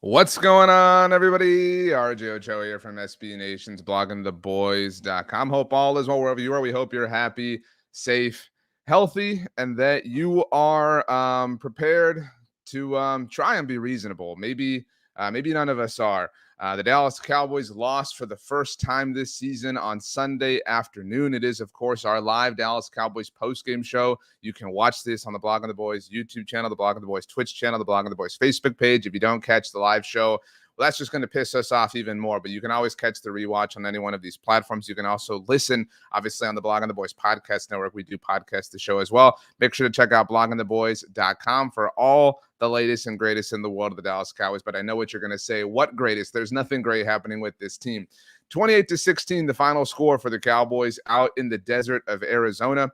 What's going on, everybody? RJ Ochoa here from SB Nation's bloggingtheboys.com. Hope all is well wherever you are. We hope you're happy, safe, healthy, and that you are prepared to try and be reasonable. Maybe none of us are. The Dallas Cowboys lost for the first time this season on Sunday afternoon. It is, of course, our live Dallas Cowboys postgame show. You can watch this on the Blog of the Boys YouTube channel, the Blog of the Boys Twitch channel, the Blog of the Boys Facebook page. If you don't catch the live show, well, that's just going to piss us off even more. But you can always catch the rewatch on any one of these platforms. You can also listen, obviously, on the Blog of the Boys podcast network. We do podcast the show as well. Make sure to check out bloggingtheboys.com for all the latest and greatest in the world of the Dallas Cowboys. But I know what you're going to say. What greatest? There's nothing great happening with this team. 28-16, the final score for the Cowboys out in the desert of Arizona.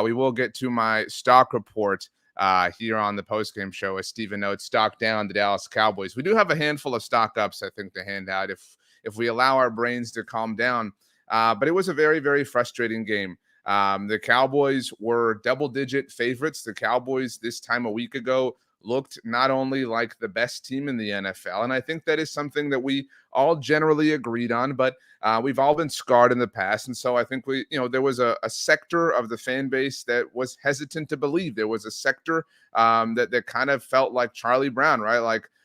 We will get to my stock report here on the postgame show, as Steven notes, stock down the Dallas Cowboys. We do have a handful of stock ups, I think, to hand out if we allow our brains to calm down. But it was a very, very frustrating game. The Cowboys were double-digit favorites. The Cowboys this time a week ago looked not only like the best team in the NFL, and I think that is something that we all generally agreed on, but we've all been scarred in the past. And so I think there was a sector of the fan base that was hesitant to believe. There was a sector that kind of felt like Charlie Brown, right?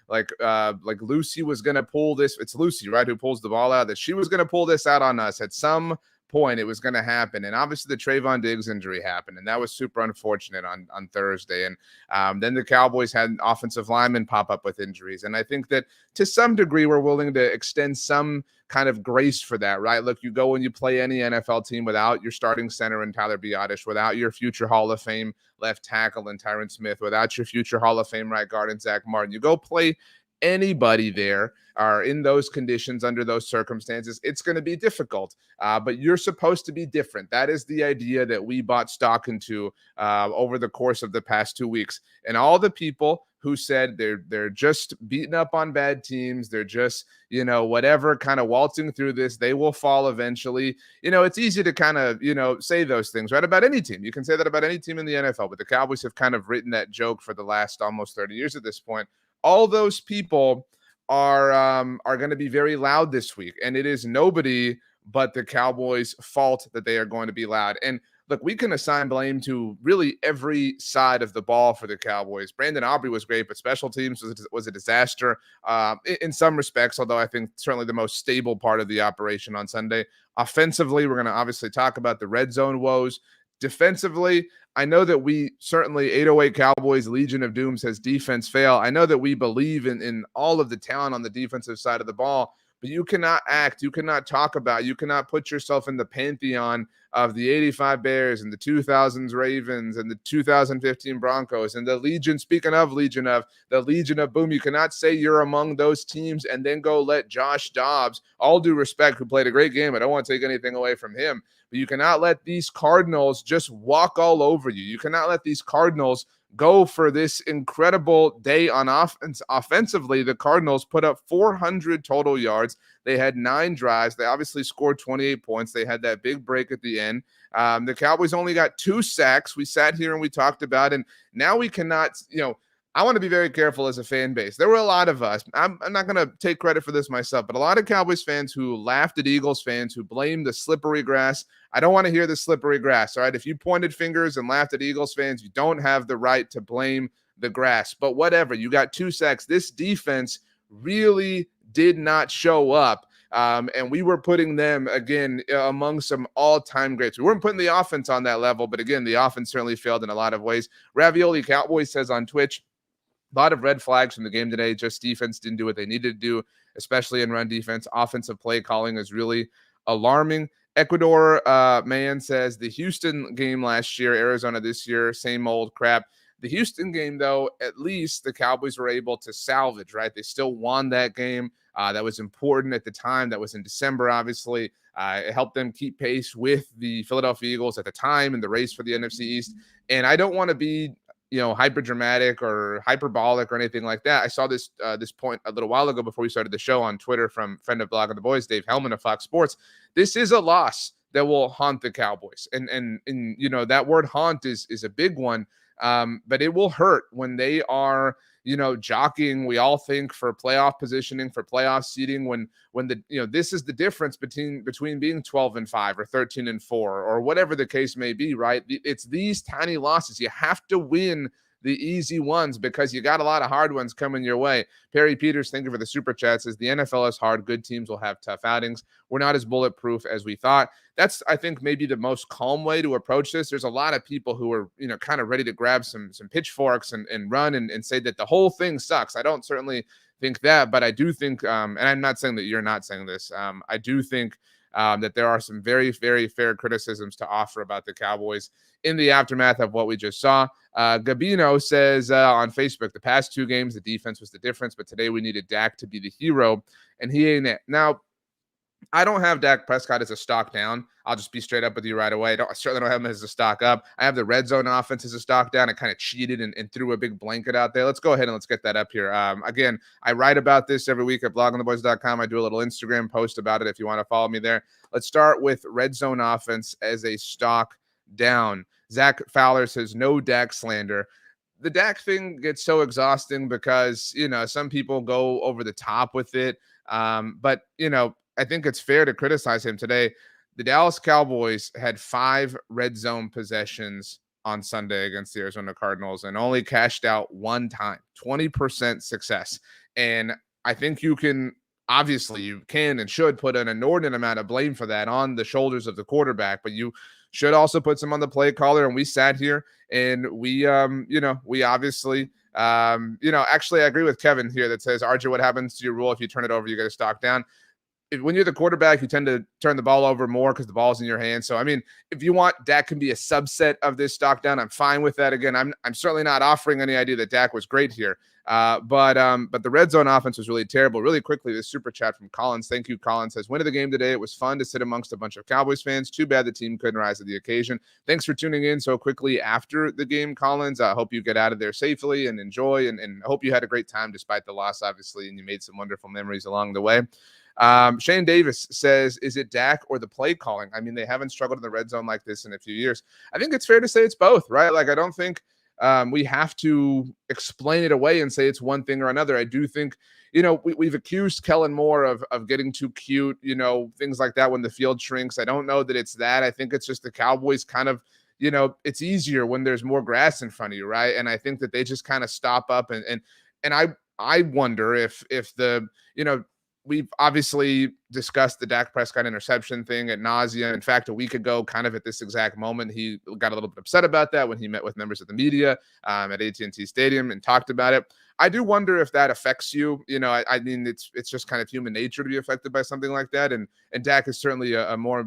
Like Lucy was going to pull this. It's Lucy, right, who pulls the ball out, that she was going to pull this out on us at some point. It was going to happen. And obviously the Trayvon Diggs injury happened, and that was super unfortunate on Thursday. And then the Cowboys had offensive linemen pop up with injuries. And I think that to some degree we're willing to extend some kind of grace for that, right? Look, you go and you play any NFL team without your starting center and Tyler Biadasz, without your future Hall of Fame left tackle and Tyron Smith, without your future Hall of Fame right guard and Zach Martin. You go play anybody there are in those conditions, under those circumstances, it's going to be difficult. But you're supposed to be different. That is the idea that we bought stock into over the course of the past 2 weeks. And all the people who said they're just beating up on bad teams, they're just, whatever, kind of waltzing through this, they will fall eventually. It's easy to kind of, say those things, right, about any team. You can say that about any team in the NFL, but the Cowboys have kind of written that joke for the last almost 30 years at this point. All those people are going to be very loud this week, and it is nobody but the Cowboys' fault that they are going to be loud. And look, we can assign blame to really every side of the ball for the Cowboys. Brandon Aubrey was great, but special teams was a disaster in some respects, although I think certainly the most stable part of the operation on Sunday. Offensively, we're going to obviously talk about the red zone woes. Defensively, I know that we certainly 808 Cowboys Legion of Doom says defense fail. I know that we believe in all of the talent on the defensive side of the ball, but you cannot you cannot talk about, you cannot put yourself in the pantheon of the 85 Bears and the 2000s Ravens and the 2015 Broncos and the Legion, speaking of Legion of, the Legion of Boom. You cannot say you're among those teams and then go let Josh Dobbs, all due respect, who played a great game, I don't want to take anything away from him, but you cannot let these Cardinals just walk all over you. You cannot let these Cardinals go for this incredible day on offense. Offensively, the Cardinals put up 400 total yards. They had 9 drives. They obviously scored 28 points. They had that big break at the end. The Cowboys only got 2 sacks. We sat here and we talked about, and now we cannot, I want to be very careful as a fan base. There were a lot of us, I'm not going to take credit for this myself, but a lot of Cowboys fans who laughed at Eagles fans, who blamed the slippery grass. I don't want to hear the slippery grass, all right? If you pointed fingers and laughed at Eagles fans, you don't have the right to blame the grass. But whatever, you got 2 sacks. This defense really did not show up. And we were putting them, again, among some all-time greats. We weren't putting the offense on that level, but again, the offense certainly failed in a lot of ways. Ravioli Cowboys says on Twitch, a lot of red flags from the game today. Just defense didn't do what they needed to do, especially in run defense. Offensive play calling is really alarming. Ecuador man says the Houston game last year, Arizona this year, same old crap. The Houston game, though, at least the Cowboys were able to salvage, right? They still won that game. That was important at the time. That was in December, obviously. It helped them keep pace with the Philadelphia Eagles at the time in the race for the NFC East. And I don't want to be hyper dramatic or hyperbolic or anything like that. I saw this point a little while ago before we started the show on Twitter from friend of Blog of the Boys, Dave Hellman of Fox Sports. This is a loss that will haunt the Cowboys. And that word haunt is a big one. But it will hurt when they are, jockeying, we all think, for playoff positioning, for playoff seeding, when this is the difference between being 12-5 or 13-4 or whatever the case may be, right? It's these tiny losses. You have to win the easy ones because you got a lot of hard ones coming your way. Perry Peters, thank you for the super chat, says the NFL is hard. Good teams will have tough outings. We're not as bulletproof as we thought. That's, I think, maybe the most calm way to approach this. There's a lot of people who are, kind of ready to grab some pitchforks and run and say that the whole thing sucks. I don't certainly think that, but I do think, and I'm not saying that you're not saying this, I do think that there are some very, very fair criticisms to offer about the Cowboys in the aftermath of what we just saw. Gabino says on Facebook, the past 2 games, the defense was the difference, but today we needed Dak to be the hero, and he ain't it. Now, I don't have Dak Prescott as a stock down. I'll just be straight up with you right away. I certainly don't have him as a stock up. I have the red zone offense as a stock down. I kind of cheated and threw a big blanket out there. Let's go ahead and let's get that up here. Again, I write about this every week at bloggingtheboys.com. I do a little Instagram post about it if you want to follow me there. Let's start with red zone offense as a stock down. Zach Fowler says, no Dak slander. The Dak thing gets so exhausting because, some people go over the top with it. But, I think it's fair to criticize him today. The Dallas Cowboys had 5 red zone possessions on Sunday against the Arizona Cardinals and only cashed out 1 time, 20% success. And I think you can and should put an inordinate amount of blame for that on the shoulders of the quarterback, but you should also put some on the play caller. And we sat here and we obviously, actually I agree with Kevin here that says, RJ, what happens to your rule if you turn it over, you get a stock down? When you're the quarterback, you tend to turn the ball over more because the ball's in your hands. So, if you want, Dak can be a subset of this stock down. I'm fine with that. Again, I'm certainly not offering any idea that Dak was great here. But the red zone offense was really terrible. Really quickly, this super chat from Collins. Thank you, Collins. Says, win of the game today. It was fun to sit amongst a bunch of Cowboys fans. Too bad the team couldn't rise to the occasion. Thanks for tuning in so quickly after the game, Collins. I hope you get out of there safely and enjoy, and I hope you had a great time despite the loss, obviously, and you made some wonderful memories along the way. Shane Davis says, is it Dak or the play calling? They haven't struggled in the red zone like this in a few years. I think it's fair to say it's both, right? Like, I don't think we have to explain it away and say it's one thing or another. I do think, we've accused Kellen Moore of getting too cute, things like that when the field shrinks. I don't know that it's that. I think it's just the Cowboys kind of, it's easier when there's more grass in front of you, right? And I think that they just kind of stop up and I wonder if the, we've obviously discussed the Dak Prescott interception thing ad nauseum. In fact, a week ago, kind of at this exact moment, he got a little bit upset about that when he met with members of the media at AT&T Stadium and talked about it. I do wonder if that affects you. It's just kind of human nature to be affected by something like that. And Dak is certainly a more,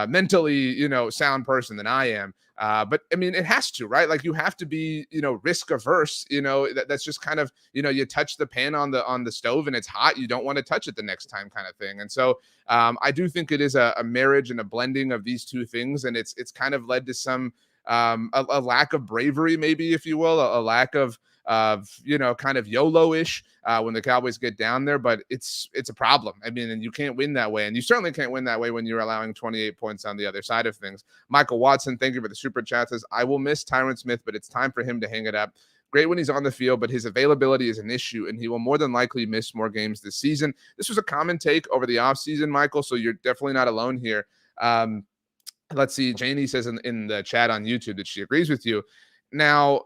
mentally, sound person than I am. But it has to, right? Like, you have to be, risk averse, that's just kind of, you touch the pan on the stove and it's hot. You don't want to touch it the next time, kind of thing. And so I do think it is a marriage and a blending of these two things. And it's kind of led to some, a lack of bravery, maybe, if you will, a lack of kind of YOLO-ish when the Cowboys get down there, but it's a problem. And you can't win that way. And you certainly can't win that way when you're allowing 28 points on the other side of things. Michael Watson, thank you for the super chat, says, I will miss Tyron Smith, but it's time for him to hang it up. Great when he's on the field, but his availability is an issue, and he will more than likely miss more games this season. This was a common take over the offseason, Michael, so you're definitely not alone here. Let's see. Janie says in the chat on YouTube that she agrees with you. Now,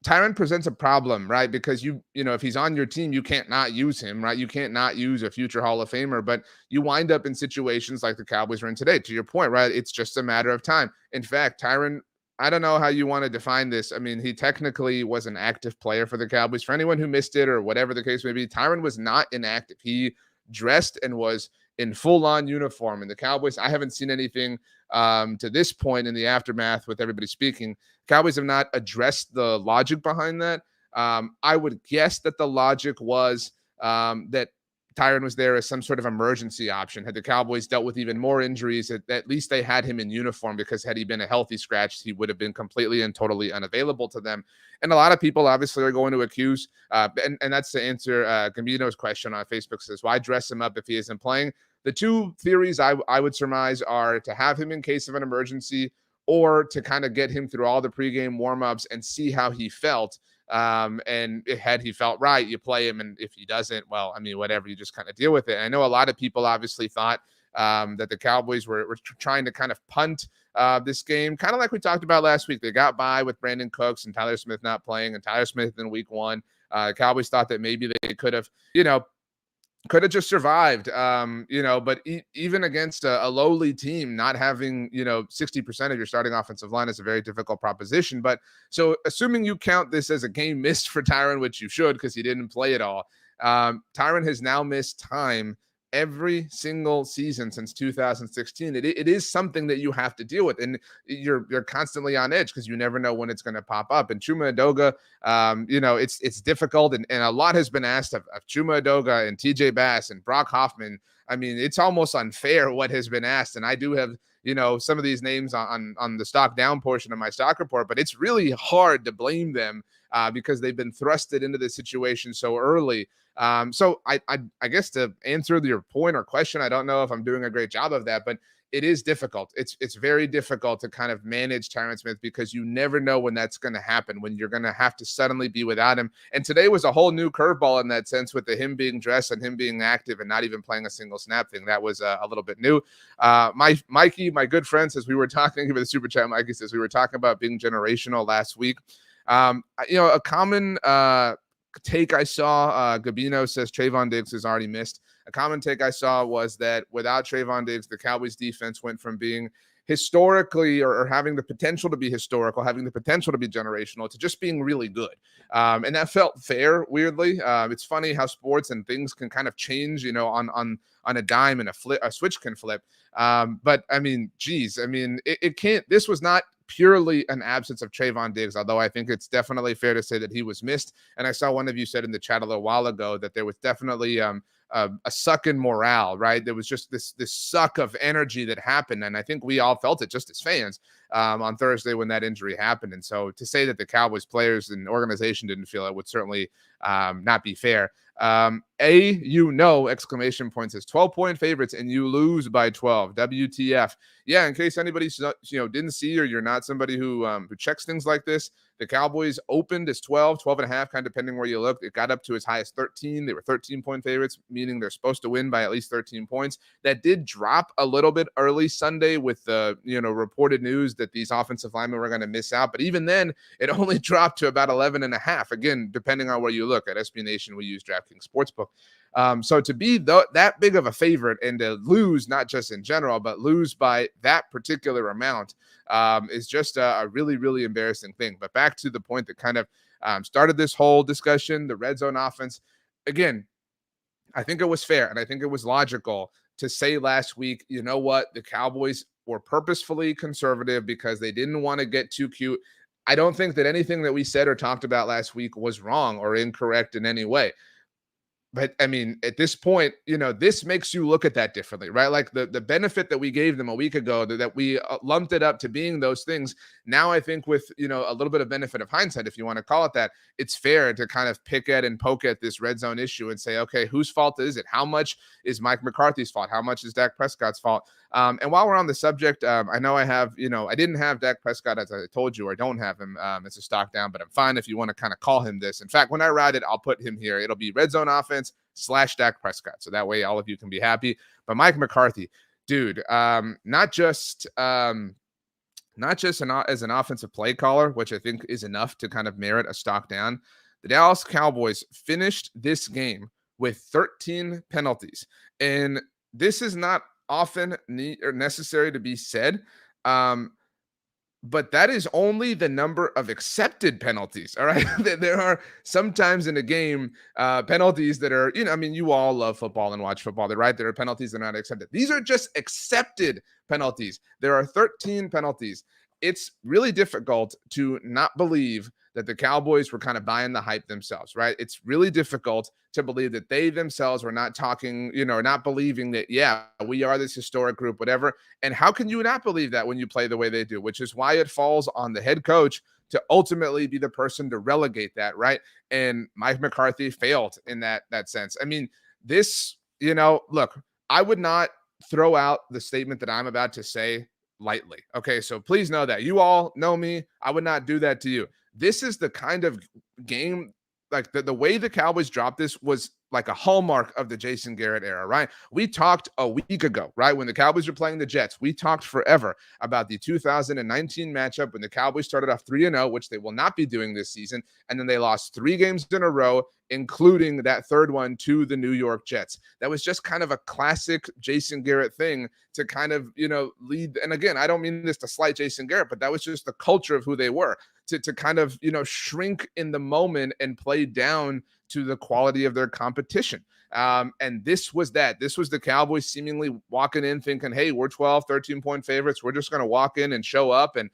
Tyron presents a problem, right? Because if he's on your team, you can't not use him, right? You can't not use a future Hall of Famer, but you wind up in situations like the Cowboys are in today. To your point, right? It's just a matter of time. In fact, Tyron, I don't know how you want to define this. He technically was an active player for the Cowboys. For anyone who missed it or whatever the case may be, Tyron was not inactive. He dressed and was in full-on uniform. And the Cowboys, I haven't seen anything to this point in the aftermath with everybody speaking. Cowboys have not addressed the logic behind that. I would guess that the logic was that Tyron was there as some sort of emergency option. Had the Cowboys dealt with even more injuries, at least they had him in uniform, because had he been a healthy scratch, he would have been completely and totally unavailable to them. And a lot of people obviously are going to accuse, and that's to answer Gambino's question on Facebook, says, why dress him up if he isn't playing? The two theories I would surmise are to have him in case of an emergency, or to kind of get him through all the pregame warmups and see how he felt And had he felt right, you play him. And if he doesn't, well, I mean, whatever, you just kind of deal with it. And I know a lot of people obviously thought that the Cowboys were trying to kind of punt this game, kind of like we talked about last week. They got by with Brandon Cooks and Tyler Smith not playing, and Tyler Smith in week one. Cowboys thought that maybe they could have, could have just survived, but even against a lowly team, not having, 60% of your starting offensive line is a very difficult proposition. But so assuming you count this as a game missed for Tyron, which you should, because he didn't play at all, Tyron has now missed time every single season since 2016. It is something that you have to deal with, and you're constantly on edge because you never know when it's going to pop up. And Chuma Edoga, it's difficult, and a lot has been asked of Chuma Edoga and TJ Bass and Brock Hoffman. I mean, it's almost unfair what has been asked, and I do have some of these names on the stock down portion of my stock report, but it's really hard to blame them because they've been thrusted into this situation so early. So I guess to answer your point or question, I don't know if I'm doing a great job of that, but it is difficult. It's very difficult to kind of manage Tyron Smith because you never know when that's going to happen, when you're going to have to suddenly be without him. And today was a whole new curveball in that sense, with him being dressed and him being active and not even playing a single snap thing. That was a little bit new. Mikey, my good friend, says we were talking about the super chat. Mikey says we were talking about being generational last week. A common take I saw, Gabino says Trayvon Diggs is already missed. A common take I saw was that without Trayvon Diggs, the Cowboys defense went from being historically or having the potential to be historical, having the potential to be generational, to just being really good. And that felt fair, weirdly. It's funny how sports and things can kind of change, on a dime, and a switch can flip. But I mean, geez, it can't, this was not purely an absence of Trayvon Diggs, although I think it's definitely fair to say that he was missed. And I saw one of you said in the chat a little while ago that there was definitely a suck in morale, right? There was just this suck of energy that happened, and I think we all felt it just as fans on Thursday when that injury happened. And so to say that the Cowboys players and organization didn't feel it would certainly not be fair. Exclamation point says 12-point favorites and you lose by 12. WTF. Yeah, in case anybody didn't see, or you're not somebody who checks things like this, the Cowboys opened as 12 and a half, kind of depending where you look. It got up to as high as 13. They were 13-point favorites, meaning they're supposed to win by at least 13 points. That did drop a little bit early Sunday with the reported news that these offensive linemen were going to miss out. But even then, it only dropped to about 11 and a half. Again, depending on where you look. At SB Nation, we use DraftKings Sportsbook. So to be that big of a favorite and to lose, not just in general, but lose by that particular amount is just a really, really embarrassing thing. But back to the point that kind of started this whole discussion, the red zone offense. Again, I think it was fair and I think it was logical to say last week, you know what, the Cowboys were purposefully conservative because they didn't want to get too cute. I don't think that anything that we said or talked about last week was wrong or incorrect in any way. But I mean, at this point, this makes you look at that differently, right? Like the benefit that we gave them a week ago, that we lumped it up to being those things. Now, I think with, a little bit of benefit of hindsight, if you want to call it that, it's fair to kind of pick at and poke at this red zone issue and say, okay, whose fault is it? How much is Mike McCarthy's fault? How much is Dak Prescott's fault? And while we're on the subject, I know I have, I didn't have Dak Prescott, as I told you, or I don't have him as a stock down, but I'm fine if you want to kind of call him this. In fact, when I write it, I'll put him here. It'll be red zone offense / Dak Prescott. So that way all of you can be happy. But Mike McCarthy, dude, not just as an offensive play caller, which I think is enough to kind of merit a stock down. The Dallas Cowboys finished this game with 13 penalties. And this is not often necessary to be said. But that is only the number of accepted penalties. All right. There are sometimes in a game penalties that are, you all love football and watch football. They're right. There are penalties that are not accepted. These are just accepted penalties. There are 13 penalties. It's really difficult to not believe that the Cowboys were kind of buying the hype themselves, right? It's really difficult to believe that they themselves were not talking, not believing that, yeah, we are this historic group, whatever. And how can you not believe that when you play the way they do, which is why it falls on the head coach to ultimately be the person to relegate that, right? And Mike McCarthy failed in that sense. I mean, this, look, I would not throw out the statement that I'm about to say lightly. Okay, so please know that. You all know me. I would not do that to you. this is the kind of game, like the way the Cowboys dropped this was like a hallmark of the Jason Garrett era, right? We talked a week ago, right? When the Cowboys were playing the Jets, we talked forever about the 2019 matchup when the Cowboys started off 3-0, which they will not be doing this season. And then they lost 3 games in a row, including that third one to the New York Jets. That was just kind of a classic Jason Garrett thing to kind of, lead. And again, I don't mean this to slight Jason Garrett, but that was just the culture of who they were, to kind of, shrink in the moment and play down to the quality of their competition. And this was that. This was the Cowboys seemingly walking in thinking, hey, we're 12, 13-point favorites. We're just going to walk in and show up, and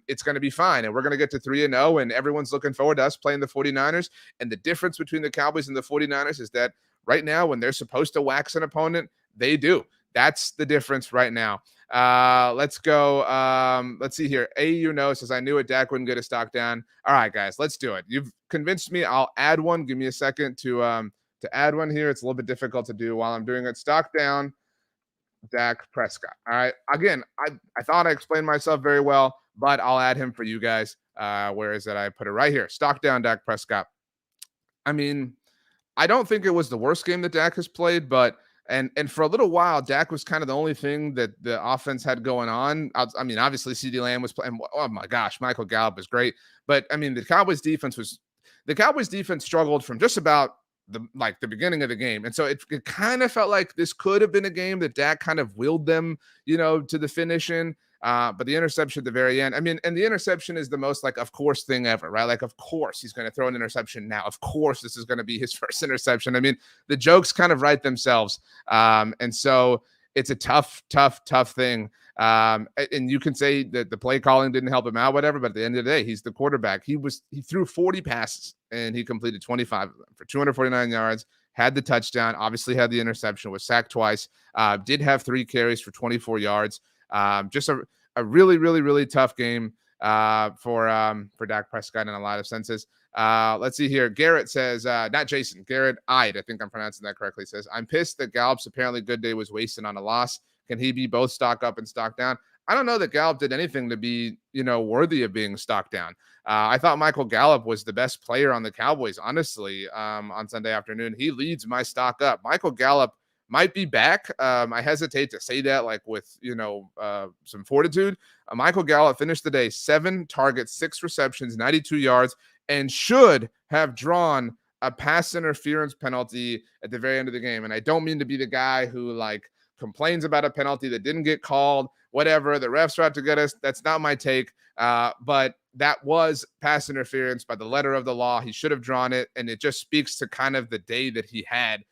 it's going to be fine. And we're going to get to 3-0, and everyone's looking forward to us playing the 49ers. And the difference between the Cowboys and the 49ers is that right now, when they're supposed to wax an opponent, they do. That's the difference right now. Let's go. Let's see here. AU says, I knew it. Dak wouldn't get a stock down. All right, guys, let's do it. You've convinced me. I'll add one. Give me a second to add one here. It's a little bit difficult to do while I'm doing it. Stock down, Dak Prescott. All right. Again, I thought I explained myself very well, but I'll add him for you guys. Where is it? I put it right here. Stock down, Dak Prescott. I mean, I don't think it was the worst game that Dak has played, but and for a little while, Dak was kind of the only thing that the offense had going on. I mean, obviously, CeeDee Lamb was playing. Oh my gosh, Michael Gallup was great. But I mean, the Cowboys defense struggled from just about the beginning of the game. And so it kind of felt like this could have been a game that Dak kind of willed them, to the finish in. But the interception at the very end, I mean, and the interception is the most of course thing ever, right? Like, of course he's going to throw an interception now. Of course this is going to be his first interception. I mean, the jokes kind of write themselves. And so it's a tough thing. And you can say that the play calling didn't help him out, whatever, but at the end of the day, he's the quarterback. He threw 40 passes and he completed 25 of them for 249 yards, had the touchdown, obviously had the interception, was sacked twice, did have 3 carries for 24 yards. Just a really, really, really tough game for Dak Prescott in a lot of senses. Let's see here. Garrett says, not Jason, Garrett Ide, I think I'm pronouncing that correctly, says, I'm pissed that Gallup's apparently good day was wasted on a loss. Can he be both stock up and stock down? I don't know that Gallup did anything to be, worthy of being stock down. I thought Michael Gallup was the best player on the Cowboys, honestly, on Sunday afternoon. He leads my stock up. Michael Gallup might be back. I hesitate to say that with, some fortitude. Michael Gallup finished the day 7 targets, 6 receptions, 92 yards, and should have drawn a pass interference penalty at the very end of the game. And I don't mean to be the guy who complains about a penalty that didn't get called, whatever. The refs are out to get us. That's not my take. But that was pass interference by the letter of the law. He should have drawn it. And it just speaks to kind of the day that he had.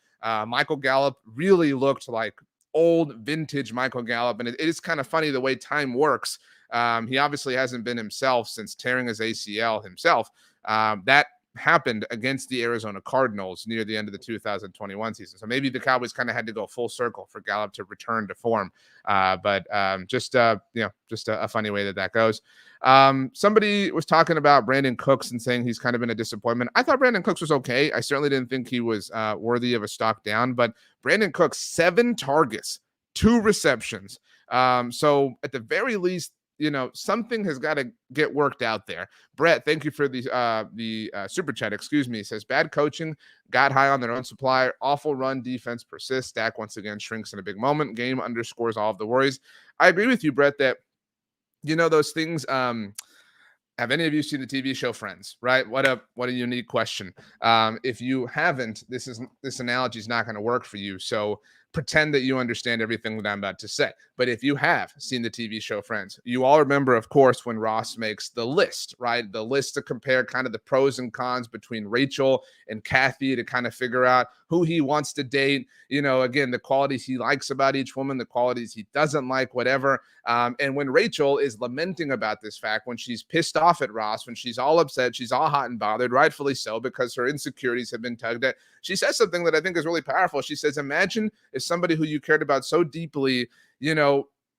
Michael Gallup really looked like old vintage Michael Gallup. And it is kind of funny the way time works. He obviously hasn't been himself since tearing his ACL himself. That happened against the Arizona Cardinals near the end of the 2021 season. So maybe the Cowboys kind of had to go full circle for Gallup to return to form. But just a funny way that goes. Somebody was talking about Brandon Cooks and saying he's kind of been a disappointment. I thought Brandon Cooks was okay. I certainly didn't think he was worthy of a stock down, but Brandon Cooks, 7 targets, 2 receptions. So at the very least, something has got to get worked out there. Brett, thank you for the super chat. Excuse me. Says bad coaching, got high on their own supply. Awful run defense persists. Dak once again shrinks in a big moment. Game underscores all of the worries. I agree with you, Brett, that those things. Have any of you seen the TV show Friends? Right? What a unique question. If you haven't, this analogy is not going to work for you. So pretend that you understand everything that I'm about to say. But if you have seen the TV show Friends, you all remember, of course, when Ross makes the list, right? The list to compare kind of the pros and cons between Rachel and Kathy to kind of figure out who he wants to date. Again, the qualities he likes about each woman, the qualities he doesn't like, whatever. And when Rachel is lamenting about this fact, when she's pissed off at Ross, when she's all upset, she's all hot and bothered, rightfully so, because her insecurities have been tugged at. She says something that I think is really powerful. She says, imagine if somebody who you cared about so deeply,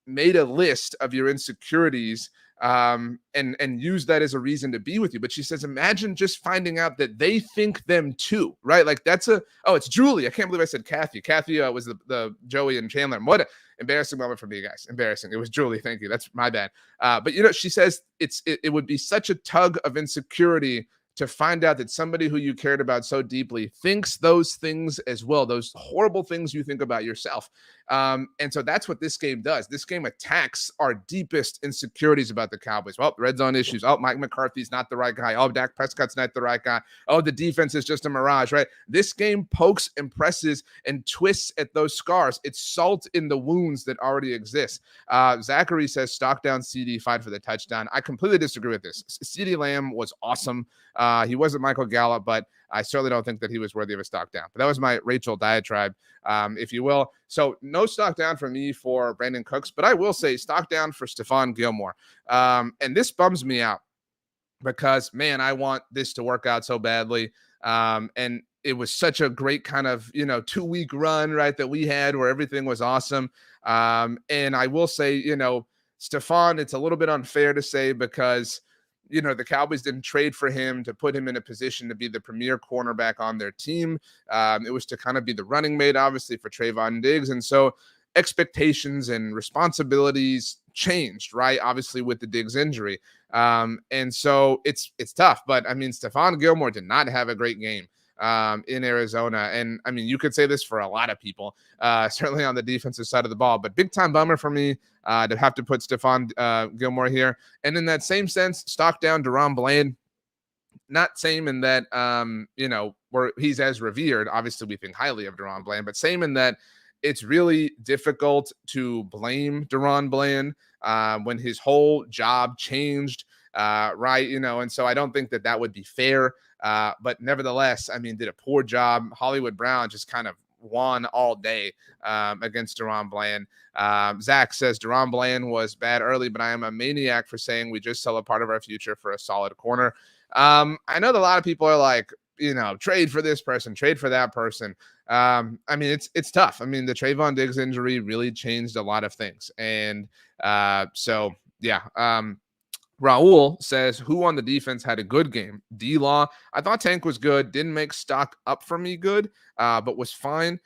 made a list of your insecurities and use that as a reason to be with you. But she says, imagine just finding out that they think them too, right? Like it's Julie. I can't believe I said Kathy. Kathy was the Joey and Chandler. What an embarrassing moment for me, guys. Embarrassing. It was Julie. Thank you. That's my bad. But she says it would be such a tug of insecurity to find out that somebody who you cared about so deeply thinks those things as well, those horrible things you think about yourself. And so that's what this game does. This game attacks our deepest insecurities about the Cowboys. Well, red zone issues. Oh, Mike McCarthy's not the right guy. Oh, Dak Prescott's not the right guy. Oh, the defense is just a mirage, right? This game pokes and presses and twists at those scars. It's salt in the wounds that already exist. Zachary says, stock down CD, fight for the touchdown. I completely disagree with this. CeeDee Lamb was awesome. He wasn't Michael Gallup, but I certainly don't think that he was worthy of a stock down. But that was my Rachel diatribe, if you will. So no stock down for me for Brandon Cooks, but I will say stock down for Stephon Gilmore. And this bums me out because, man, I want this to work out so badly. And it was such a great kind of, 2-week run, right, that we had where everything was awesome. And I will say, Stephon, it's a little bit unfair to say because the Cowboys didn't trade for him to put him in a position to be the premier cornerback on their team. It was to kind of be the running mate, obviously, for Trayvon Diggs. And so expectations and responsibilities changed, right? Obviously, with the Diggs injury. And so it's tough. But, I mean, Stephon Gilmore did not have a great game in Arizona. And, I mean, you could say this for a lot of people, certainly on the defensive side of the ball. But big-time bummer for me to have to put Stephon Gilmore here. And in that same sense, stock down DaRon Bland. Not same in that, where he's as revered. Obviously, we think highly of DaRon Bland, but same in that it's really difficult to blame DaRon Bland when his whole job changed, right? And so I don't think that would be fair. But nevertheless, I mean, did a poor job. Hollywood Brown just kind of won all day against DaRon Bland. Zach says DaRon Bland was bad early, but I am a maniac for saying we just sell a part of our future for a solid corner. I know that a lot of people are like, trade for this person, trade for that person. I mean, it's tough. I mean, the Trayvon Diggs injury really changed a lot of things. And so, yeah. Raul says, who on the defense had a good game? D-Law. I thought Tank was good. Didn't make stock up for me good, but was fine.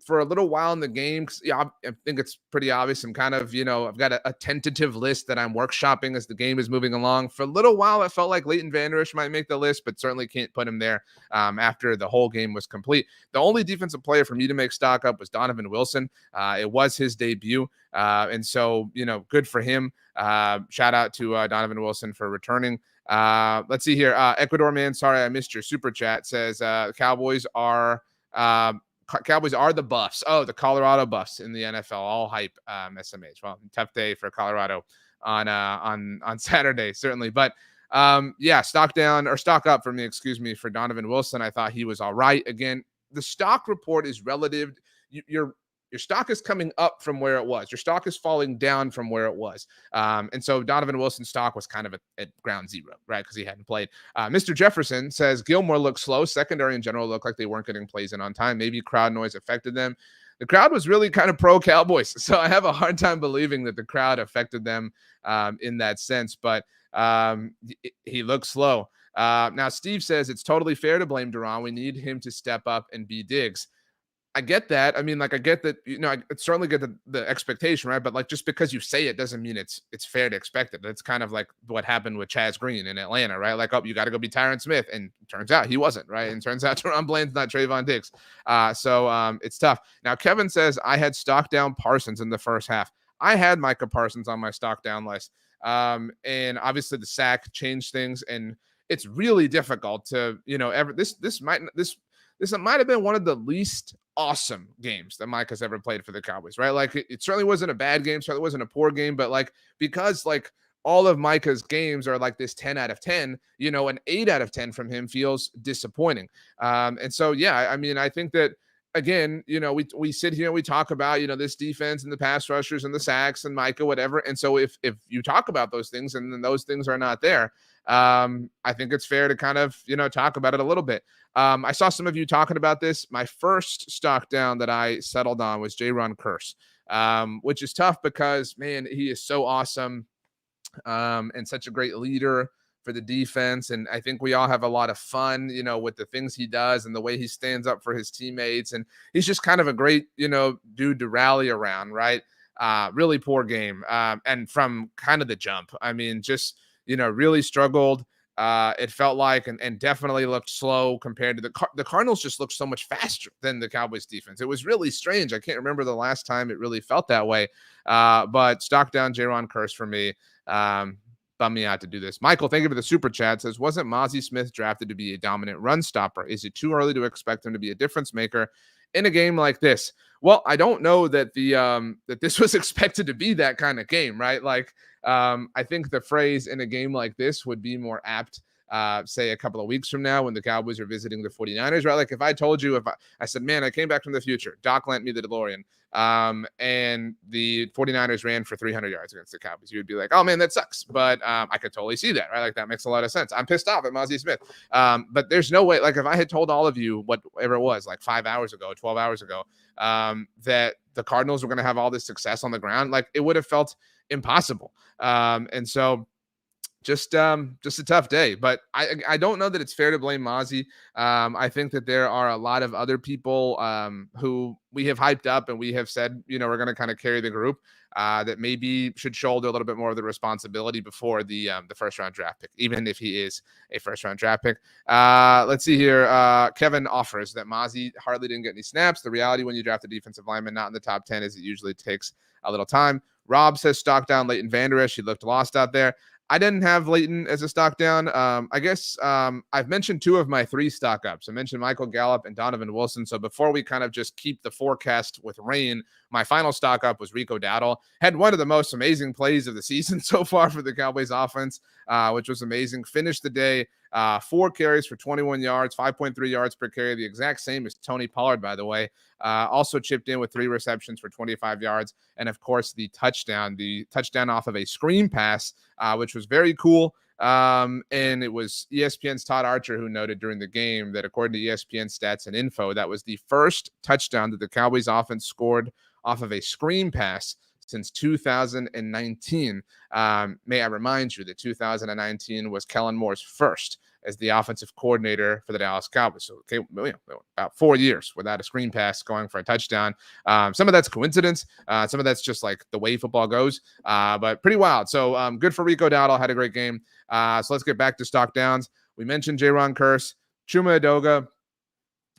For a little while in the game, I think it's pretty obvious. I'm kind of, I've got a tentative list that I'm workshopping as the game is moving along. For a little while, it felt like Leighton Vander Esch might make the list, but certainly can't put him there after the whole game was complete. The only defensive player for me to make stock up was Donovan Wilson. It was his debut. And so, good for him. Shout out to Donovan Wilson for returning. Let's see here. Ecuador man, sorry I missed your super chat, says Cowboys are the Buffs. Oh, the Colorado Buffs in the NFL. All hype, SMH. Well, tough day for Colorado on Saturday, certainly. But stock down or stock up for me, for Donovan Wilson. I thought he was all right. Again, the stock report is relative. Your stock is coming up from where it was. Your stock is falling down from where it was. And so Donovan Wilson's stock was kind of at ground zero, right? Because he hadn't played. Mr. Jefferson says Gilmore looked slow. Secondary in general looked like they weren't getting plays in on time. Maybe crowd noise affected them. The crowd was really kind of pro-Cowboys. So I have a hard time believing that the crowd affected them in that sense. But he looked slow. Now, Steve says it's totally fair to blame DaRon. We need him to step up and be Diggs. I get that. I mean, I get that, I certainly get the expectation, right? But just because you say it doesn't mean it's fair to expect it. It's kind of like what happened with Chaz Green in Atlanta, right? Like, oh, you got to go be Tyron Smith. And turns out he wasn't, right? And turns out DaRon Bland's not Trayvon Diggs. So it's tough. Now, Kevin says, I had stock down Parsons in the first half. I had Micah Parsons on my stock down list. And obviously the sack changed things. And it's really difficult to, this might have been one of the least awesome games that Mike has ever played for the Cowboys, right? Like it certainly wasn't a bad game, certainly wasn't a poor game, but because all of Micah's games are like this 10 out of 10, an 8 out of 10 from him feels disappointing. And so, yeah, I mean, I think that again, we sit here and we talk about, this defense and the pass rushers and the sacks and Micah, whatever. And so if you talk about those things and then those things are not there, I think it's fair to kind of, talk about it a little bit. I saw some of you talking about this. My first stock down that I settled on was Jaron Kearse, which is tough because, man, he is so awesome. and such a great leader for the defense. And I think we all have a lot of fun, with the things he does and the way he stands up for his teammates. And he's just kind of a great, dude to rally around, right? Really poor game. And from kind of the jump, I mean, just, really struggled. It felt like, and definitely looked slow compared to the Cardinals. Just looked so much faster than the Cowboys defense. It was really strange. I can't remember the last time it really felt that way. But stock down Jaron Kearse for me. Bum me out to do this. Michael, thank you for the super chat. Says, wasn't Mozzie Smith drafted to be a dominant run stopper? Is it too early to expect him to be a difference maker in a game like this? Well, I don't know that that this was expected to be that kind of game, right? Like, I think the phrase "in a game like this" would be more apt, say a couple of weeks from now when the Cowboys are visiting the 49ers, right? Like if I told you, I said, man, I came back from the future, Doc lent me the DeLorean, and the 49ers ran for 300 yards against the Cowboys, you would be like, oh man, that sucks. But I could totally see that, right? Like that makes a lot of sense. I'm pissed off at Mozzie Smith. But there's no way, like if I had told all of you whatever it was, like 5 hours ago, 12 hours ago, that the Cardinals were going to have all this success on the ground, like it would have felt impossible. And so just a tough day, but I don't know that it's fair to blame Mozzie. I think that there are a lot of other people who we have hyped up and we have said, we're going to kind of carry the group that maybe should shoulder a little bit more of the responsibility before the first round draft pick, even if he is a first round draft pick. Let's see here. Kevin offers that Mozzie hardly didn't get any snaps. The reality when you draft a defensive lineman not in the top 10 is it usually takes a little time. Rob says stock down Leighton Vander Esch. He looked lost out there. I didn't have Leighton as a stock down. I guess I've mentioned 2 of my 3 stock ups. I mentioned Michael Gallup and Donovan Wilson. So before we kind of just keep the forecast with rain, my final stock up was Rico Dowdle. Had one of the most amazing plays of the season so far for the Cowboys offense, which was amazing. Finished the day 4 carries for 21 yards, 5.3 yards per carry, the exact same as Tony Pollard, by the way. Also chipped in with 3 receptions for 25 yards. And of course, the touchdown off of a screen pass, which was very cool. And it was ESPN's Todd Archer who noted during the game that according to ESPN stats and info, that was the first touchdown that the Cowboys offense scored off of a screen pass since 2019. May I remind you that 2019 was Kellen Moore's first as the offensive coordinator for the Dallas Cowboys. So okay, about 4 years without a screen pass going for a touchdown. Some of that's coincidence. Some of that's just like the way football goes, but pretty wild. So good for Rico Dowdle. Had a great game. So let's get back to stock downs. We mentioned Jaron Kearse, Chuma Edoga.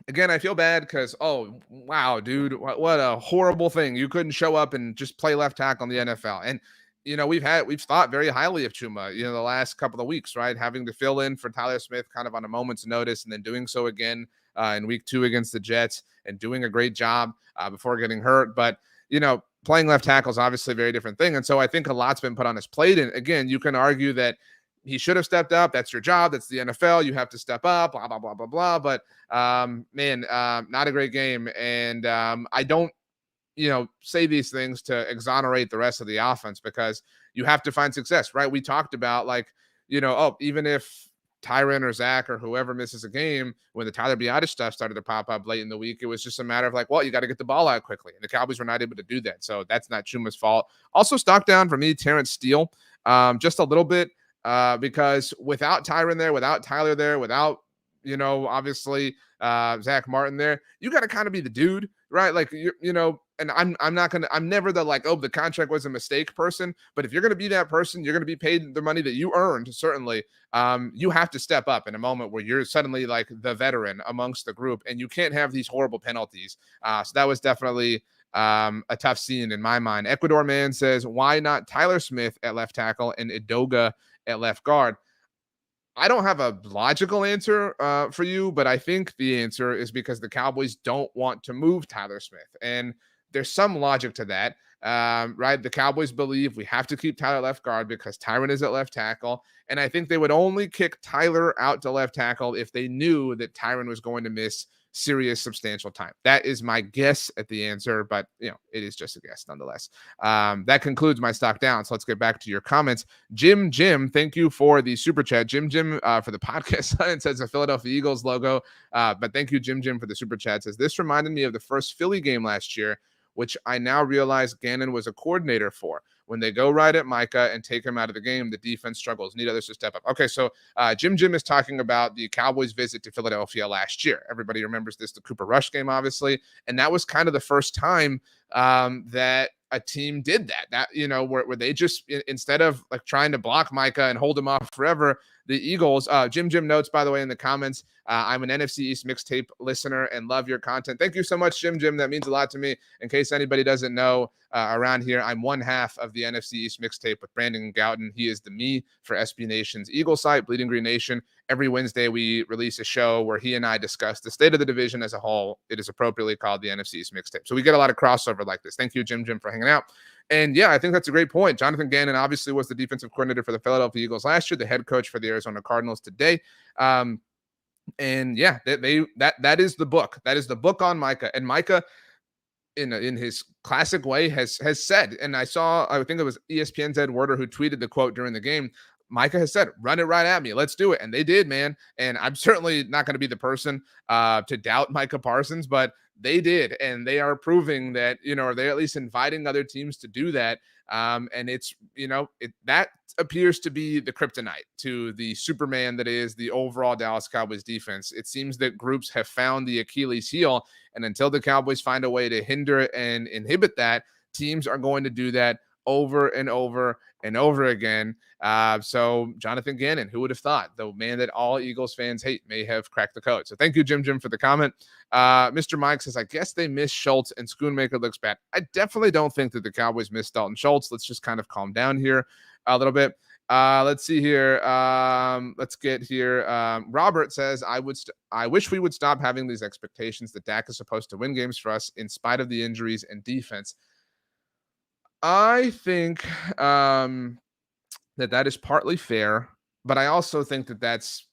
Again, I feel bad because, oh, wow, dude, what a horrible thing. You couldn't show up and just play left tackle in the NFL. And, we've thought very highly of Chuma, the last couple of weeks, right? Having to fill in for Tyler Smith kind of on a moment's notice and then doing so again in week 2 against the Jets and doing a great job before getting hurt. But, playing left tackle is obviously a very different thing. And so I think a lot's been put on his plate. And again, you can argue that he should have stepped up. That's your job. That's the NFL. You have to step up, blah, blah, blah, blah, blah. But, not a great game. And I don't, say these things to exonerate the rest of the offense because you have to find success, right? We talked about even if Tyron or Zach or whoever misses a game, when the Tyler Biadasz stuff started to pop up late in the week, it was just a matter of you got to get the ball out quickly. And the Cowboys were not able to do that. So that's not Chuma's fault. Also stock down for me, Terrence Steele, just a little bit. Because without Tyron there, without Tyler there, without, obviously Zach Martin there, you got to kind of be the dude, right? Like, and I'm never the the contract was a mistake person, but if you're going to be that person, you're going to be paid the money that you earned. Certainly, you have to step up in a moment where you're suddenly like the veteran amongst the group and you can't have these horrible penalties. So that was definitely a tough scene in my mind. Ecuador Man says, why not Tyler Smith at left tackle and Edoga at left guard? I don't have a logical answer for you, but I think the answer is because the Cowboys don't want to move Tyler Smith. And there's some logic to that, right? The Cowboys believe we have to keep Tyler left guard because Tyron is at left tackle. And I think they would only kick Tyler out to left tackle if they knew that Tyron was going to miss serious, substantial time. That is my guess at the answer, but it is just a guess nonetheless. That concludes my stock down. So let's get back to your comments. Jim, thank you for the super chat. Jim, for the podcast. It says a Philadelphia Eagles logo, but thank you, Jim, for the super chat. Says this reminded me of the first Philly game last year, which I now realize Gannon was a coordinator for. when they go right at Micah and take him out of the game, the defense struggles. Need others to step up. Okay, so Jim is talking about the Cowboys' visit to Philadelphia last year. Everybody remembers this, the Cooper Rush game, obviously, and that was kind of the first time that a team did that, where they just, instead of like trying to block Micah and hold him off forever, the Eagles, Jim notes, by the way, in the comments, I'm an NFC East mixtape listener and love your content. Thank you so much, Jim. That means a lot to me. In case anybody doesn't know, around here, I'm one half of the NFC East mixtape with Brandon Gouton. He is the me for SB Nation's Eagle site, Bleeding Green Nation. Every Wednesday, we release a show where he and I discuss the state of the division as a whole. It is appropriately called the NFC East mixtape. So we get a lot of crossover like this. Thank you, Jim, for hanging out. And yeah, I think that's a great point. Jonathan Gannon obviously was the defensive coordinator for the Philadelphia Eagles last year, the head coach for the Arizona Cardinals today. And yeah, that is the book. That is the book on Micah. And Micah, in his classic way, has said, and I think it was ESPN's Ed Werder who tweeted the quote during the game. Micah has said, run it right at me. Let's do it. And they did, man. And I'm certainly not going to be the person to doubt Micah Parsons, but they did. And they are proving that, or they're at least inviting other teams to do that. And it's, that appears to be the kryptonite to the Superman that is the overall Dallas Cowboys defense. It seems that groups have found the Achilles heel. And until the Cowboys find a way to hinder and inhibit that, teams are going to do that over and over and over again. So Jonathan Gannon, who would have thought, the man that all Eagles fans hate, may have cracked the code. So thank you, Jim, for the comment. Mr. Mike says, I guess they miss Schultz and Schoonmaker looks bad. I definitely don't think that the Cowboys missed Dalton Schultz. Let's just kind of calm down here a little bit. Let's see here. Let's get here. Robert says, I wish we would stop having these expectations that Dak is supposed to win games for us in spite of the injuries and defense. I think that is partly fair, but I also think that that's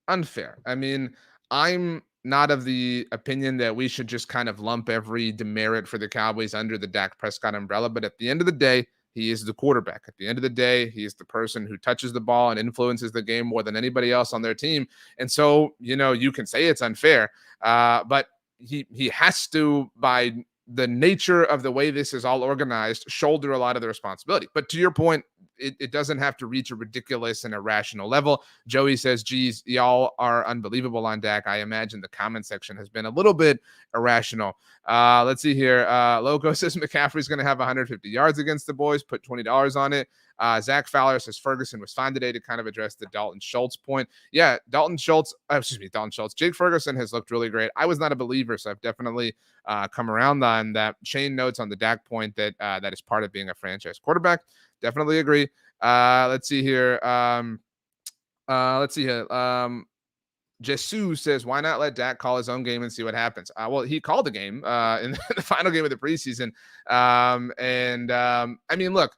unfair. I mean, I'm not of the opinion that we should just kind of lump every demerit for the Cowboys under the Dak Prescott umbrella, but at the end of the day, he is the quarterback. At the end of the day, he is the person who touches the ball and influences the game more than anybody else on their team. And so, you can say it's unfair, but he has to, by the nature of the way this is all organized, shoulder a lot of the responsibility. But to your point, it doesn't have to reach a ridiculous and irrational level. Joey says, geez, y'all are unbelievable on Dak. I imagine the comment section has been a little bit irrational. Let's see here. Loco says McCaffrey's going to have 150 yards against the boys. Put $20 on it. Zach Fowler says Ferguson was fine today, to kind of address the Dalton Schultz point. Yeah, Dalton Schultz. Jake Ferguson has looked really great. I was not a believer, so I've definitely come around on that. Shane notes on the Dak point that that is part of being a franchise quarterback. Definitely agree. Let's see here. Jesus says, why not let Dak call his own game and see what happens? Well, he called the game in the final game of the preseason. I mean, look,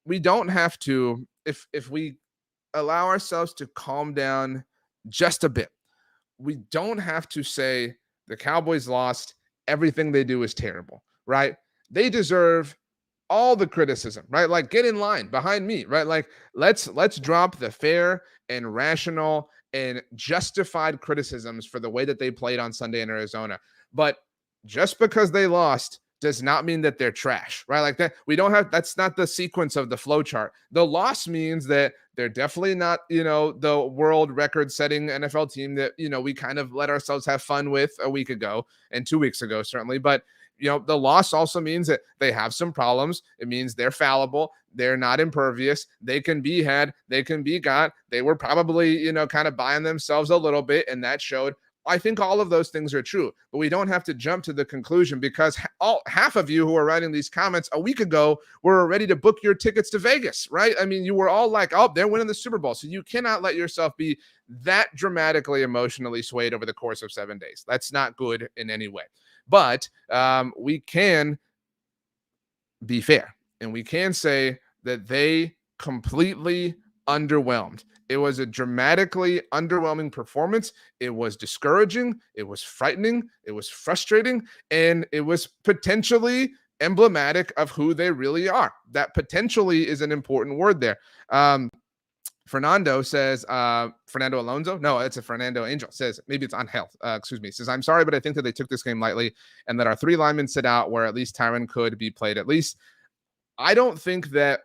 we don't have to, if we allow ourselves to calm down just a bit, we don't have to say the Cowboys lost, everything they do is terrible, right? They deserve all the criticism, right? Like, get in line behind me, right? Like, let's drop the fair and rational and justified criticisms for the way that they played on Sunday in Arizona. But just because they lost does not mean that they're trash, right? Like that, that's not the sequence of the flow chart. The loss means that they're definitely not, the world record setting NFL team that, we kind of let ourselves have fun with a week ago and 2 weeks ago, certainly. But the loss also means that they have some problems. It means they're fallible. They're not impervious. They can be had. They can be got. They were probably, kind of buying themselves a little bit, and that showed. I think all of those things are true, but we don't have to jump to the conclusion, because half of you who are writing these comments a week ago were ready to book your tickets to Vegas, right? I mean, you were all like, oh, they're winning the Super Bowl. So you cannot let yourself be that dramatically emotionally swayed over the course of 7 days. That's not good in any way. But we can be fair, and we can say that they completely underwhelmed. It was a dramatically underwhelming performance. It was discouraging. It was frightening. It was frustrating. And it was potentially emblematic of who they really are. That potentially is an important word there. Fernando says, Fernando Alonso? No, it's a Fernando Angel. Says, maybe it's on health. Says, I'm sorry, but I think that they took this game lightly and let our three linemen sit out where at least Tyron could be played at least. I don't think that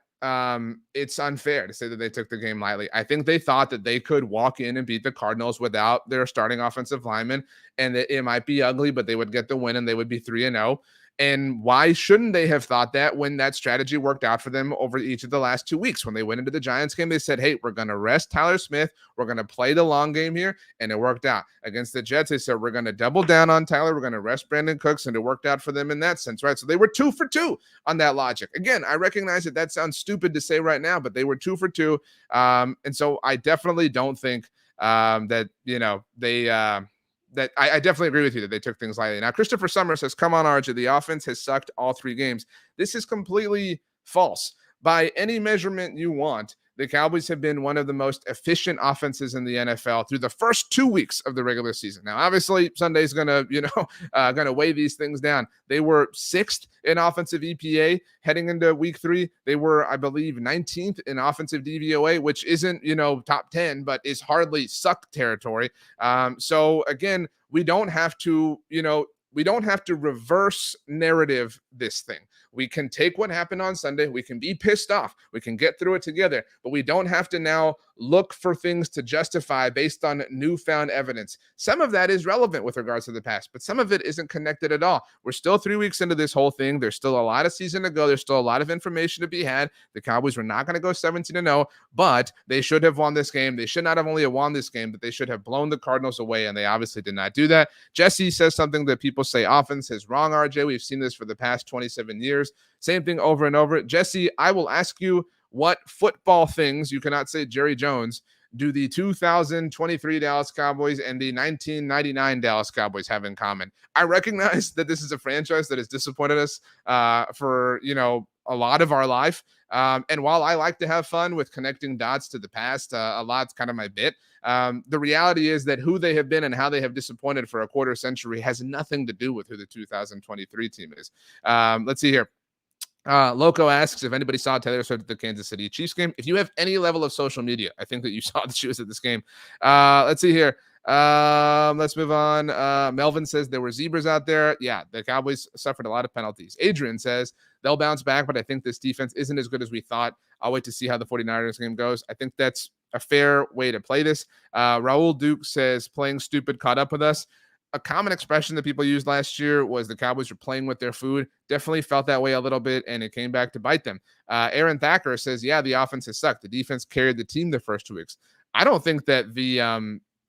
it's unfair to say that they took the game lightly. I think they thought that they could walk in and beat the Cardinals without their starting offensive lineman, and that it might be ugly, but they would get the win and they would be 3-0. And why shouldn't they have thought that when that strategy worked out for them over each of the last 2 weeks? When they went into the Giants game, they said, hey, we're going to rest Tyler Smith. We're going to play the long game here. And it worked out. Against the Jets, they said, we're going to double down on Tyler. We're going to rest Brandon Cooks. And it worked out for them in that sense, right? So they were 2 for 2 on that logic. Again, I recognize that sounds stupid to say right now, but they were 2 for 2. And so I definitely don't think that, that I definitely agree with you that they took things lightly. Now, Christopher Summer says, come on, RJ, the offense has sucked all 3 games. This is completely false. By any measurement you want, the Cowboys have been one of the most efficient offenses in the NFL through the first 2 weeks of the regular season. Now, obviously, Sunday's gonna weigh these things down. They were 6th in offensive EPA heading into week 3. They were, I believe, 19th in offensive DVOA, which isn't, top 10, but is hardly suck territory. So again, we don't have to reverse narrative this thing. We can take what happened on Sunday. We can be pissed off. We can get through it together, but we don't have to now look for things to justify based on newfound evidence. Some of that is relevant with regards to the past, but some of it isn't connected at all. We're still 3 weeks into this whole thing. There's still a lot of season to go. There's still a lot of information to be had. The Cowboys were not going to go 17-0, but they should have won this game. They should not have only won this game, but they should have blown the Cardinals away, and they obviously did not do that. Jesse says something that people say offense is wrong, RJ. We've seen this for the past 27 years. Same thing over and over. Jesse, I will ask you what football things, you cannot say Jerry Jones, do the 2023 Dallas Cowboys and the 1999 Dallas Cowboys have in common? I recognize that this is a franchise that has disappointed us for, a lot of our life. And while I like to have fun with connecting dots to the past, a lot's kind of my bit. The reality is that who they have been and how they have disappointed for a quarter century has nothing to do with who the 2023 team is. Let's see here. Loco asks if anybody saw Taylor Swift at the Kansas City Chiefs game. If you have any level of social media, I think that you saw that she was at this game. Let's see here. Let's move on. Melvin says there were zebras out there. Yeah, the Cowboys suffered a lot of penalties. Adrian says they'll bounce back, but I think this defense isn't as good as we thought. I'll wait to see how the 49ers game goes. I think that's a fair way to play this. Raul Duke says playing stupid caught up with us. A common expression that people used last year was the Cowboys were playing with their food. Definitely felt that way a little bit, and it came back to bite them. Aaron Thacker says, yeah, the offense has sucked. The defense carried the team the first 2 weeks. I don't think that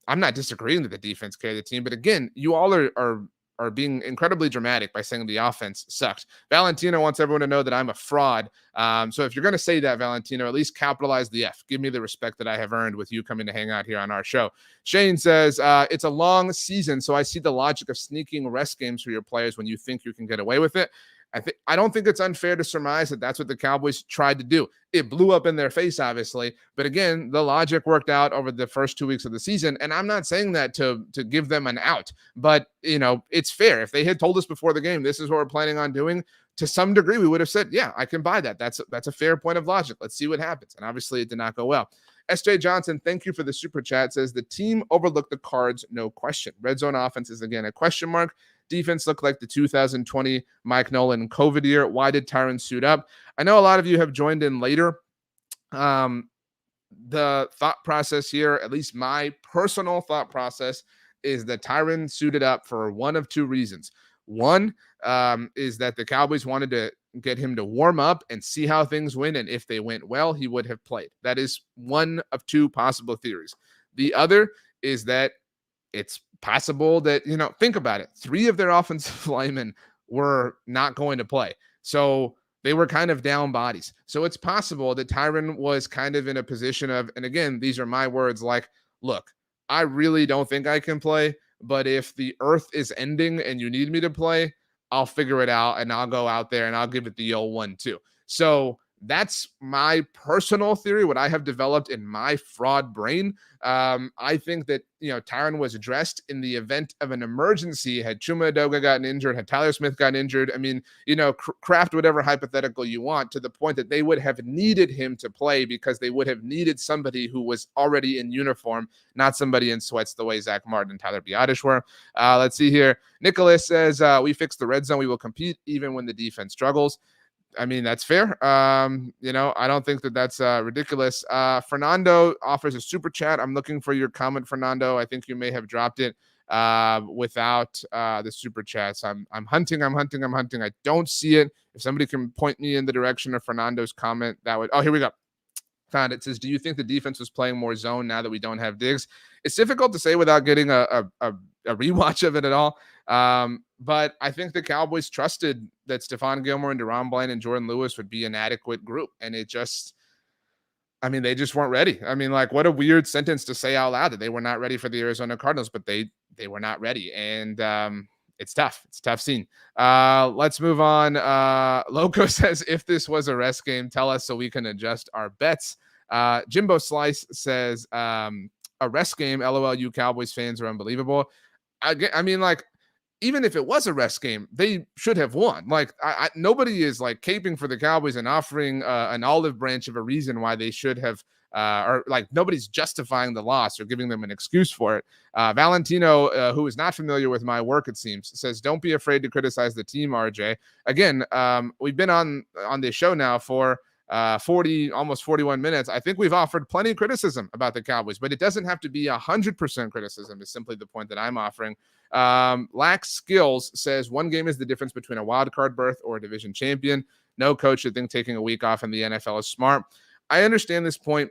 I'm not disagreeing that the defense carried the team, but again, you all are being incredibly dramatic by saying the offense sucked. Valentino wants everyone to know that I'm a fraud. So if you're going to say that, Valentino, at least capitalize the F. Give me the respect that I have earned with you coming to hang out here on our show. Shane says, it's a long season, so I see the logic of sneaking rest games for your players when you think you can get away with it. I don't think it's unfair to surmise that that's what the Cowboys tried to do. It blew up in their face, obviously. But again, the logic worked out over the first 2 weeks of the season. And I'm not saying that to give them an out. But, it's fair. If they had told us before the game, this is what we're planning on doing, to some degree, we would have said, yeah, I can buy that. That's a fair point of logic. Let's see what happens. And obviously, it did not go well. SJ Johnson, thank you for the super chat, says the team overlooked the Cards, no question. Red zone offense is, again, a question mark. Defense looked like the 2020 Mike Nolan COVID year. Why did Tyron suit up? I know a lot of you have joined in later. The thought process here, at least my personal thought process, is that Tyron suited up for one of 2 reasons. One is that the Cowboys wanted to get him to warm up and see how things went. And if they went well, he would have played. That is one of 2 possible theories. The other is that it's possible that, think about it. 3 of their offensive linemen were not going to play. So they were kind of down bodies. So it's possible that Tyron was kind of in a position of, and again, these are my words, like, look, I really don't think I can play, but if the earth is ending and you need me to play, I'll figure it out and I'll go out there and I'll give it the old 1-2. So that's my personal theory, what I have developed in my fraud brain. I think that, Tyron was addressed in the event of an emergency. Had Chuma Edoga gotten injured, had Tyler Smith gotten injured, craft whatever hypothetical you want to the point that they would have needed him to play because they would have needed somebody who was already in uniform, not somebody in sweats the way Zach Martin and Tyler Biadasz were. Let's see here. Nicholas says, we fixed the red zone. We will compete even when the defense struggles. I mean, that's fair. I don't think that that's ridiculous. Fernando offers a super chat. I'm looking for your comment, Fernando. I think you may have dropped it without the super chats. I'm hunting. I don't see it. If somebody can point me in the direction of Fernando's comment, that would. Oh, here we go. Found it. It says, do you think the defense was playing more zone now that we don't have Diggs? It's difficult to say without getting a rewatch of it at all. But I think the Cowboys trusted that Stephon Gilmore and Deron Bland and Jordan Lewis would be an adequate group. And it just, I mean, they just weren't ready. I mean, like, what a weird sentence to say out loud that they were not ready for the Arizona Cardinals, but they were not ready. And it's tough. It's a tough scene. Let's move on. Loco says, if this was a rest game, tell us so we can adjust our bets. Jimbo Slice says, a rest game, LOL, you Cowboys fans are unbelievable. I mean, like, even if it was a rest game, they should have won. Like, nobody is like caping for the Cowboys and offering an olive branch of a reason why they should have, or like nobody's justifying the loss or giving them an excuse for it. Valentino, who is not familiar with my work, it seems, says, don't be afraid to criticize the team, RJ. Again, we've been on this show now for almost 41 minutes. I think we've offered plenty of criticism about the Cowboys, but it doesn't have to be 100% criticism is simply the point that I'm offering. Lacks skills says one game is the difference between a wild card berth or a division champion. No coach should think taking a week off in the NFL is smart. I understand this point,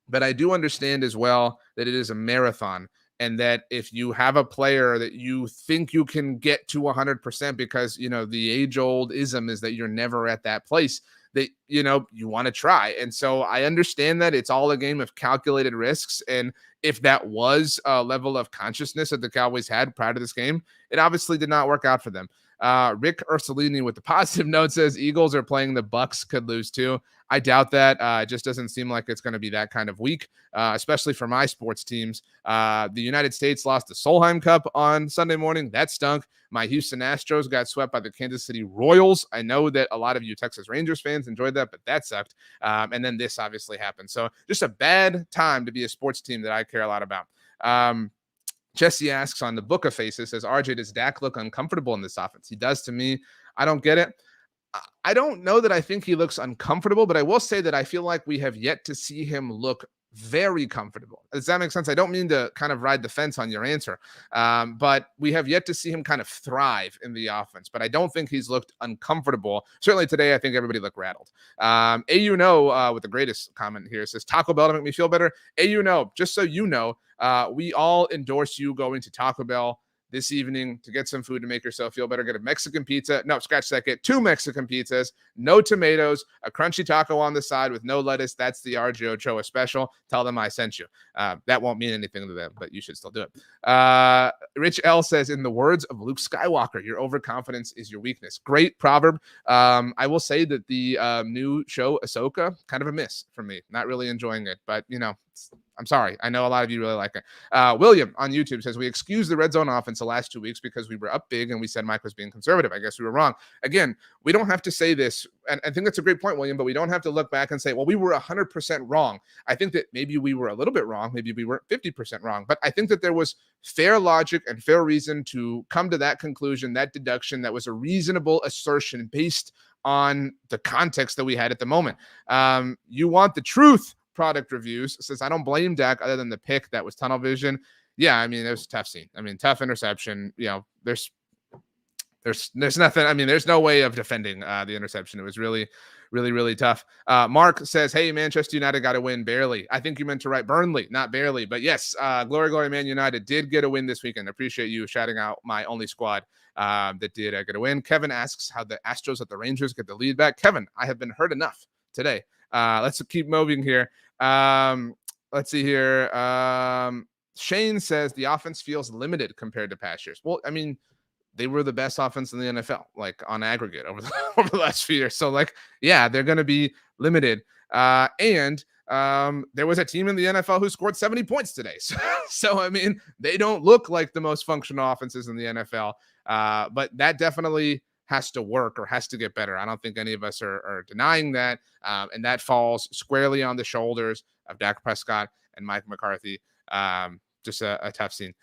but I do understand as well that it is a marathon. And that if you have a player that you think you can get to 100% because, the age-old ism is that you're never at that place, that, you want to try. And so I understand that it's all a game of calculated risks. And if that was a level of consciousness that the Cowboys had prior to this game, it obviously did not work out for them. Rick Ursulini with the positive note says Eagles are playing the Bucks, could lose too. I doubt that. It just doesn't seem like it's going to be that kind of week, especially for my sports teams. The United States lost the Solheim Cup on Sunday morning. That stunk. My Houston Astros got swept by the Kansas City Royals. I know that a lot of you Texas Rangers fans enjoyed that, but that sucked. And then this obviously happened. So just a bad time to be a sports team that I care a lot about. Jesse asks on the Book of Faces, says, RJ, does Dak look uncomfortable in this offense? He does to me. I don't get it. I don't know that I think he looks uncomfortable, but I will say that I feel like we have yet to see him look very comfortable. Does that make sense? I don't mean to kind of ride the fence on your answer, but we have yet to see him kind of thrive in the offense, but I don't think he's looked uncomfortable. Certainly today, I think everybody looked rattled. With the greatest comment here, says, Taco Bell to make me feel better. Just so you know, we all endorse you going to Taco Bell this evening to get some food to make yourself feel better. Get a Mexican pizza. No, scratch that. Get 2 Mexican pizzas, no tomatoes, a crunchy taco on the side with no lettuce. That's the RJ Ochoa special. Tell them I sent you. That won't mean anything to them, but you should still do it. Rich L says, in the words of Luke Skywalker, your overconfidence is your weakness. Great proverb. I will say that the new show, Ahsoka, kind of a miss for me. Not really enjoying it, but, I'm sorry. I know a lot of you really like it. William on YouTube says, we excused the red zone offense the last 2 weeks because we were up big and we said Mike was being conservative. I guess we were wrong. Again, we don't have to say this. And I think that's a great point, William, but we don't have to look back and say, well, we were 100% wrong. I think that maybe we were a little bit wrong. Maybe we weren't 50% wrong. But I think that there was fair logic and fair reason to come to that conclusion, that deduction, that was a reasonable assertion based on the context that we had at the moment. You want the truth. Product reviews says, I don't blame Dak other than the pick that was tunnel vision. Yeah, I mean, it was a tough scene. I mean, tough interception. There's nothing. I mean, there's no way of defending the interception. It was really, really, really tough. Mark says, hey, Manchester United got a win barely. I think you meant to write Burnley, not barely. But yes, glory, glory, Man United did get a win this weekend. Appreciate you shouting out my only squad that did get a win. Kevin asks how the Astros at the Rangers get the lead back. Kevin, I have been hurt enough today. Let's keep moving here. Let's see here. Shane says the offense feels limited compared to past years. Well, I mean, they were the best offense in the NFL, like on aggregate over the last few years. So like, yeah, they're going to be limited. And there was a team in the NFL who scored 70 points today. So I mean, they don't look like the most functional offenses in the NFL. But that definitely has to work or has to get better. I don't think any of us are denying that. And that falls squarely on the shoulders of Dak Prescott and Mike McCarthy. Just a tough scene.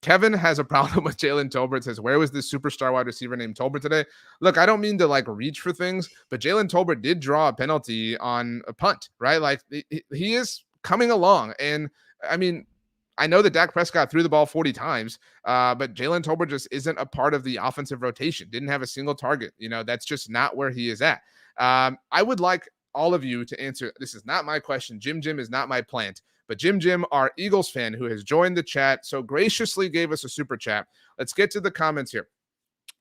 Kevin has a problem with Jalen Tolbert. Says, where was this superstar wide receiver named Tolbert today? Look, I don't mean to like reach for things, but Jalen Tolbert did draw a penalty on a punt, right? Like he is coming along. And I mean, I know that Dak Prescott threw the ball 40 times, but Jalen Tolbert just isn't a part of the offensive rotation. Didn't have a single target. That's just not where he is at. I would like all of you to answer. This is not my question. Jim is not my plant. But Jim, our Eagles fan who has joined the chat, so graciously gave us a super chat. Let's get to the comments here.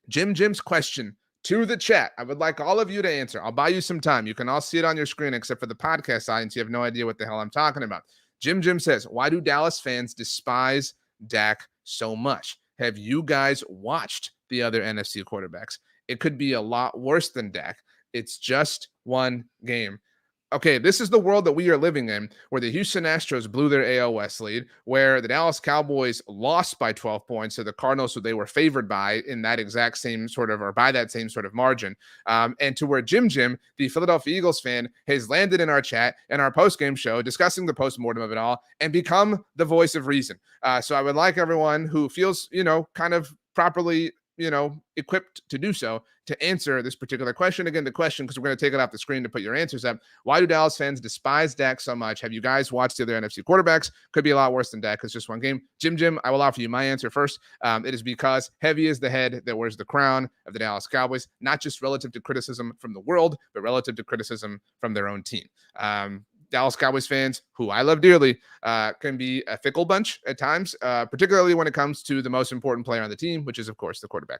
Jim's question to the chat. I would like all of you to answer. I'll buy you some time. You can all see it on your screen except for the podcast audience. You have no idea what the hell I'm talking about. Jim says, why do Dallas fans despise Dak so much? Have you guys watched the other NFC quarterbacks? It could be a lot worse than Dak. It's just one game. Okay, this is the world that we are living in, where the Houston Astros blew their AL West lead, where the Dallas Cowboys lost by 12 points to the Cardinals, who they were favored by in that exact same sort of, or by that same sort of margin. And to where Jim, the Philadelphia Eagles fan, has landed in our chat and our postgame show discussing the postmortem of it all and become the voice of reason. So I would like everyone who feels, kind of properly equipped to do so, to answer this particular question. Again, the question, because we're going to take it off the screen to put your answers up. Why do Dallas fans despise Dak so much? Have you guys watched the other NFC quarterbacks? Could be a lot worse than Dak. It's just one game. Jim, I will offer you my answer first. It is because heavy is the head that wears the crown of the Dallas Cowboys, not just relative to criticism from the world, but relative to criticism from their own team. Dallas Cowboys fans, who I love dearly, can be a fickle bunch at times, particularly when it comes to the most important player on the team, which is, of course, the quarterback.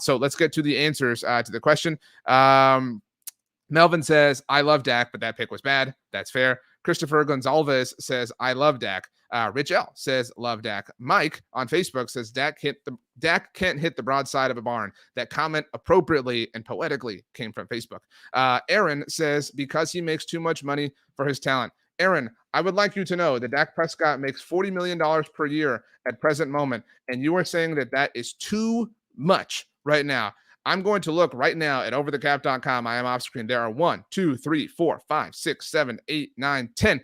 So let's get to the answers to the question. Melvin says, I love Dak, but that pick was bad. That's fair. Christopher Gonzalez says, I love Dak. Rich L says, love Dak. Mike on Facebook says, Dak can't hit the broadside of a barn. That comment appropriately and poetically came from Facebook. Aaron says, because he makes too much money for his talent. Aaron, I would like you to know that Dak Prescott makes $40 million per year at present moment, and you are saying that that is too much right now. I'm going to look right now at overthecap.com. I am off screen. There are 1, 2, 3, 4, 5, 6, 7, 8, 9, 10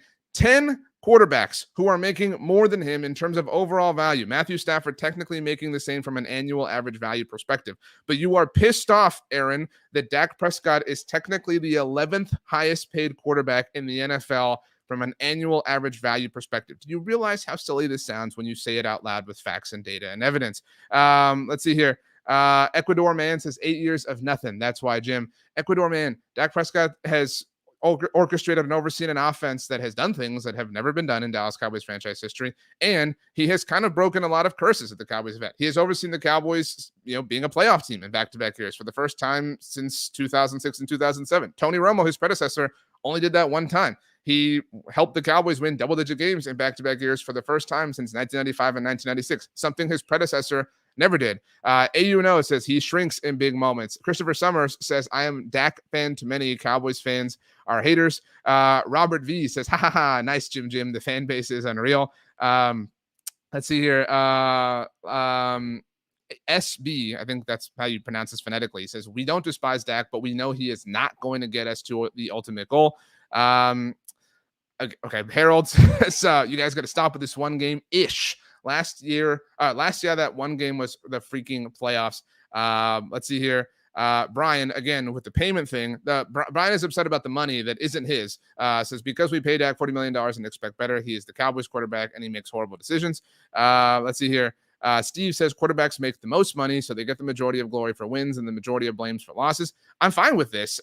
quarterbacks who are making more than him in terms of overall value. Matthew Stafford technically making the same from an annual average value perspective. But you are pissed off, Aaron, that Dak Prescott is technically the 11th highest paid quarterback in the NFL from an annual average value perspective. Do you realize how silly this sounds when you say it out loud with facts and data and evidence? Let's see here. Ecuador man says 8 years of nothing. That's why, Jim. Ecuador man, Dak Prescott has orchestrated and overseen an offense that has done things that have never been done in Dallas Cowboys franchise history. And he has kind of broken a lot of curses at the Cowboys event. He has overseen the Cowboys, being a playoff team in back-to-back years for the first time since 2006 and 2007. Tony Romo, his predecessor, only did that one time. He helped the Cowboys win double-digit games in back-to-back years for the first time since 1995 and 1996, something his predecessor never did. AUNO says he shrinks in big moments. Christopher Summers says, I am Dak fan to many. Cowboys fans are haters. Robert V says, ha ha ha, nice Jim. The fan base is unreal. Let's see here. SB, I think that's how you pronounce this phonetically. He says, we don't despise Dak, but we know he is not going to get us to the ultimate goal. Okay, Harold says, you guys got to stop with this one game-ish. Last year, that one game was the freaking playoffs. Let's see here. Brian, again, with the payment thing, Brian is upset about the money that isn't his. Says, because we paid Dak $40 million and expect better, he is the Cowboys quarterback and he makes horrible decisions. Let's see here. Steve says quarterbacks make the most money, so they get the majority of glory for wins and the majority of blames for losses. I'm fine with this,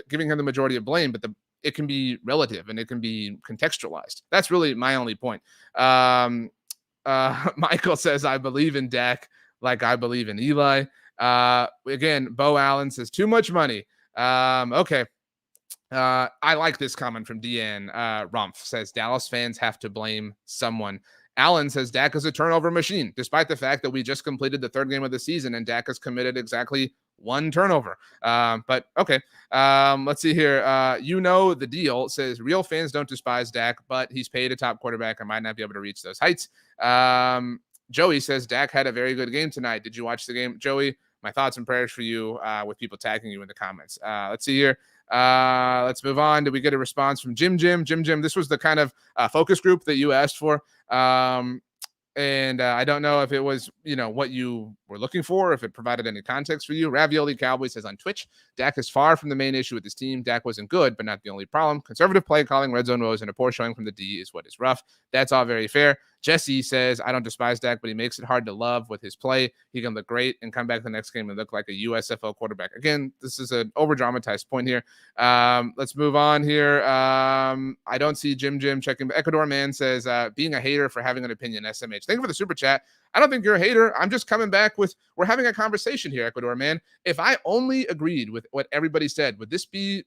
giving him the majority of blame, but it can be relative and it can be contextualized. That's really my only point. Michael says, I believe in Dak like I believe in Eli. Again, Bo Allen says, too much money. Okay. I like this comment from Deanne. Rumpf says, Dallas fans have to blame someone. Allen says, Dak is a turnover machine, despite the fact that we just completed the third game of the season and Dak has committed exactly one turnover. But okay. Let's see here. The deal says real fans don't despise Dak, but he's paid a top quarterback and might not be able to reach those heights. Joey says Dak had a very good game tonight. Did you watch the game? Joey, my thoughts and prayers for you with people tagging you in the comments. Let's see here. Let's move on. Did we get a response from Jim? This was the kind of focus group that you asked for. And I don't know if it was, what you were looking for, if it provided any context for you. Ravioli Cowboy says on Twitch, Dak is far from the main issue with his team. Dak wasn't good, but not the only problem. Conservative play calling, red zone woes, and a poor showing from the D is what is rough. That's all very fair. Jesse says, I don't despise Dak, but he makes it hard to love with his play. He can look great and come back the next game and look like a USFL quarterback. Again, this is an over-dramatized point here. Let's move on here. I don't see Jim checking. Ecuador Man says, being a hater for having an opinion, SMH. Thank you for the super chat. I don't think you're a hater. I'm just coming back with, we're having a conversation here, Ecuador Man. If I only agreed with what everybody said, would this be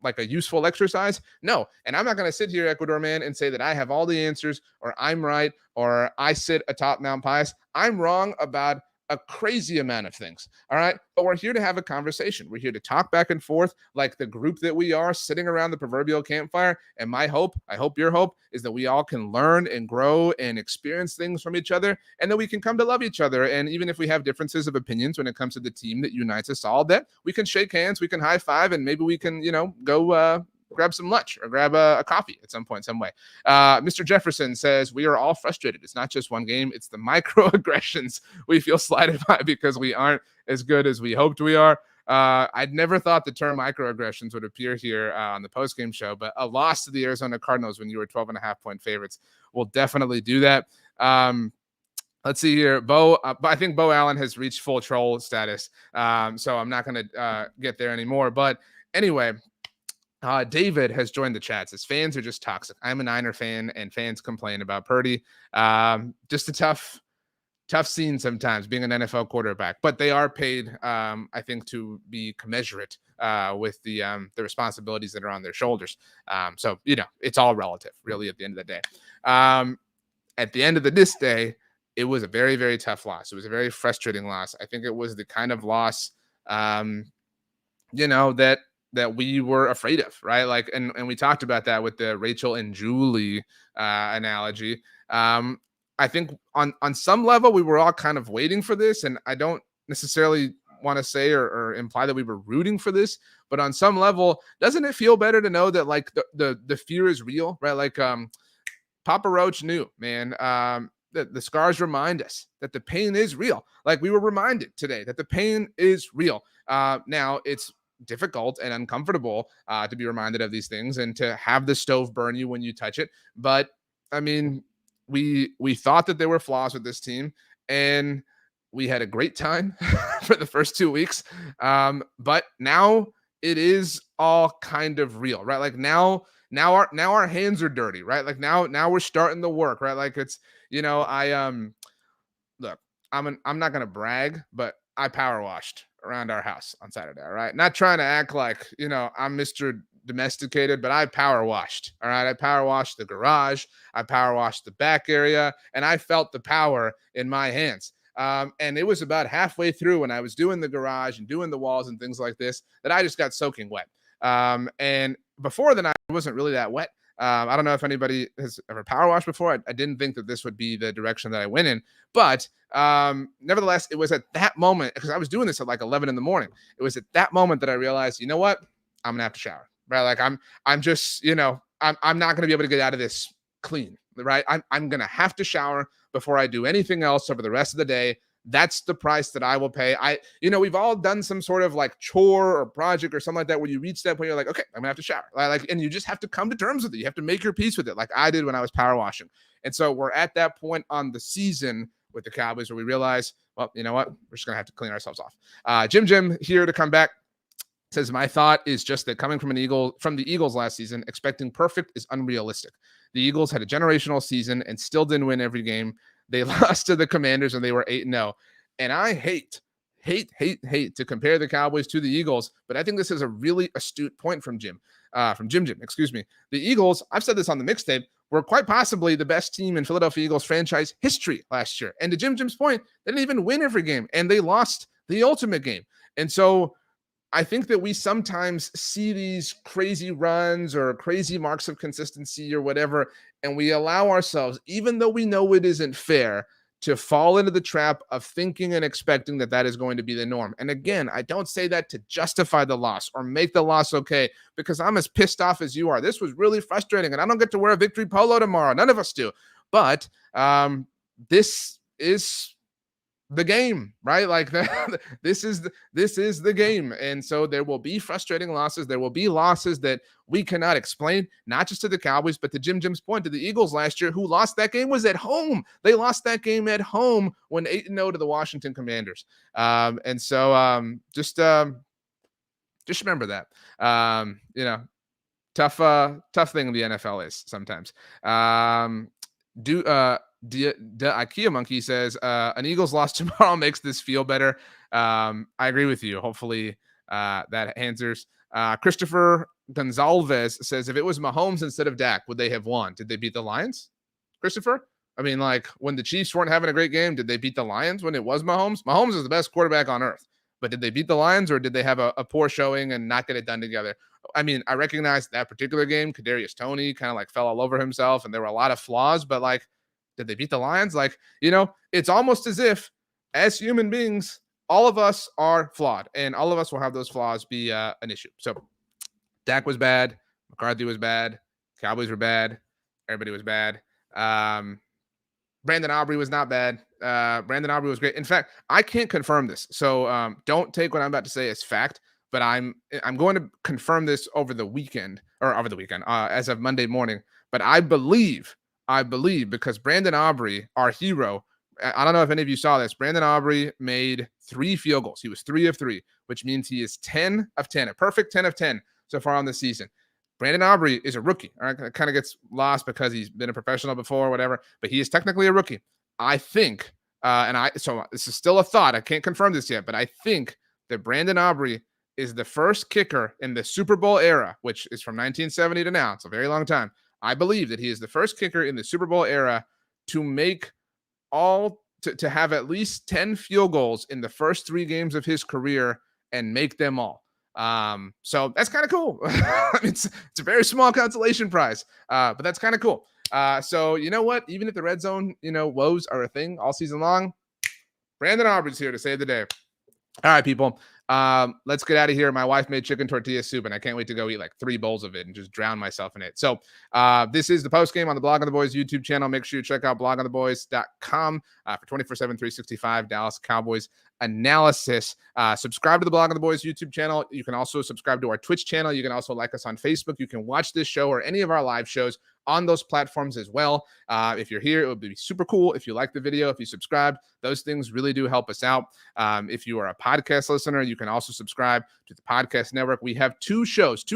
like a useful exercise? No. And I'm not going to sit here, Ecuador Man, and say that I have all the answers or I'm right or I sit atop Mount Pius. I'm wrong about a crazy amount of things. All right. But we're here to have a conversation. We're here to talk back and forth like the group that we are sitting around the proverbial campfire. And my hope, I hope your hope, is that we all can learn and grow and experience things from each other, and that we can come to love each other. And even if we have differences of opinions when it comes to the team that unites us all, that we can shake hands, we can high five, and maybe we can, go grab some lunch or grab a coffee at some point, some way. Mr. Jefferson says, we are all frustrated. It's not just one game. It's the microaggressions we feel slighted by because we aren't as good as we hoped we are. I'd never thought the term microaggressions would appear here on the postgame show, but a loss to the Arizona Cardinals when you were 12.5-point favorites will definitely do that. Let's see here. I think Bo Allen has reached full troll status. So I'm not going to get there anymore. But anyway, David has joined the chat. Says fans are just toxic. I'm a Niner fan, and fans complain about Purdy. Just a tough scene sometimes being an NFL quarterback, but they are paid, I think, to be commensurate with the responsibilities that are on their shoulders. So it's all relative, really, at the end of the day. At the end of this day, it was a very, very tough loss. It was a very frustrating loss. I think it was the kind of loss, that we were afraid of, right? Like, and we talked about that with the Rachel and Julie analogy. I think on some level, we were all kind of waiting for this, and I don't necessarily want to say or imply that we were rooting for this, but on some level, doesn't it feel better to know that like the fear is real, right? Like Papa Roach knew, man, that the scars remind us that the pain is real. Like we were reminded today that the pain is real. Now it's difficult and uncomfortable to be reminded of these things and to have the stove burn you when you touch it. But I mean, we thought that there were flaws with this team, and we had a great time for the first 2 weeks. But now it is all kind of real, right? Like now our hands are dirty, right? Like now we're starting the work, right? Like it's, look, I'm not gonna brag, but I power washed around our house on Saturday. All right. Not trying to act like, I'm Mr. Domesticated, but I power washed. All right. I power washed the garage. I power washed the back area, and I felt the power in my hands. And it was about halfway through when I was doing the garage and doing the walls and things like this that I just got soaking wet. And before then, I wasn't really that wet. I don't know if anybody has ever power washed before. I didn't think that this would be the direction that I went in, but nevertheless, it was at that moment, because I was doing this at like 11 in the morning. It was at that moment that I realized, you know what? I'm gonna have to shower, right? Like I'm just, I'm not gonna be able to get out of this clean, right? I'm gonna have to shower before I do anything else over the rest of the day. That's the price that I will pay. We've all done some sort of like chore or project or something like that where you reach that point, you're like, okay, I'm gonna have to shower. And you just have to come to terms with it. You have to make your peace with it, like I did when I was power washing. And so we're at that point on the season with the Cowboys where we realize, well, you know what? We're just gonna have to clean ourselves off. Jim here to come back says, my thought is just that coming from the Eagles last season, expecting perfect is unrealistic. The Eagles had a generational season and still didn't win every game. They lost to the Commanders and they were 8-0. And I hate to compare the Cowboys to the Eagles, but I think this is a really astute point from Jim, excuse me. The Eagles, I've said this on the mixtape, were quite possibly the best team in Philadelphia Eagles franchise history last year. And to Jim's point, they didn't even win every game, and they lost the ultimate game. And so I think that we sometimes see these crazy runs or crazy marks of consistency or whatever, and we allow ourselves, even though we know it isn't fair, to fall into the trap of thinking and expecting that that is going to be the norm. And again, I don't say that to justify the loss or make the loss okay, because I'm as pissed off as you are. This was really frustrating, and I don't get to wear a victory polo tomorrow. None of us do. But this is the game, right? Like this is the game. And so there will be frustrating losses. There will be losses that we cannot explain, not just to the Cowboys, but to Jim's point, to the Eagles last year, who lost that game was at home. They lost that game at home when 8-0 to the Washington Commanders. And so just remember that. Tough thing the NFL is sometimes. IKEA Monkey says an Eagles loss tomorrow makes this feel better. I agree with you. Hopefully that answers. Christopher Gonzalez says, if it was Mahomes instead of Dak, would they have won? Did they beat the Lions, Christopher? I mean, like when the Chiefs weren't having a great game, did they beat the Lions when it was Mahomes? Mahomes is the best quarterback on earth, but did they beat the Lions, or did they have a poor showing and not get it done together? I mean, I recognize that particular game, Kadarius Toney kind of like fell all over himself and there were a lot of flaws, but like, did they beat the Lions? Like, it's almost as if as human beings, all of us are flawed and all of us will have those flaws be an issue. So Dak was bad. McCarthy was bad. Cowboys were bad. Everybody was bad. Brandon Aubrey was not bad. Brandon Aubrey was great. In fact, I can't confirm this. So don't take what I'm about to say as fact, but I'm going to confirm this over the weekend as of Monday morning. But I believe because Brandon Aubrey, our hero, I don't know if any of you saw this, Brandon Aubrey made 3 field goals. He was 3 of 3, which means he is 10 of 10, a perfect 10 of 10 so far on the season. Brandon Aubrey is a rookie. All right, it kind of gets lost because he's been a professional before or whatever, but he is technically a rookie. I think, so this is still a thought. I can't confirm this yet, but I think that Brandon Aubrey is the first kicker in the Super Bowl era, which is from 1970 to now. It's a very long time. I believe that he is the first kicker in the Super Bowl era to make to have at least 10 field goals in the first 3 games of his career and make them all. So that's kind of cool. It's a very small consolation prize, but that's kind of cool. So you know what? Even if the red zone, woes are a thing all season long, Brandon Aubrey's here to save the day. All right, people. Let's get out of here. My wife made chicken tortilla soup, and I can't wait to go eat like 3 bowls of it and just drown myself in it. So this is the postgame on the Blog on the Boys YouTube channel. Make sure you check out blogontheboys.com for 24/7, 365 Dallas Cowboys analysis. Subscribe to the Blog on the Boys YouTube channel. You can also subscribe to our Twitch channel. You can also like us on Facebook. You can watch this show or any of our live shows on those platforms as well. If you're here, it would be super cool if you like the video, if you subscribe. Those things really do help us out. If you are a podcast listener, you can also subscribe to the podcast network. We have 2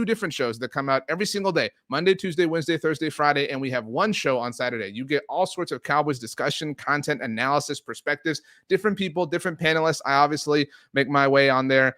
different shows that come out every single day, Monday, Tuesday, Wednesday, Thursday, Friday, and we have 1 show on Saturday. You get all sorts of Cowboys discussion, content, analysis, perspectives, different people, different panelists. I obviously make my way on there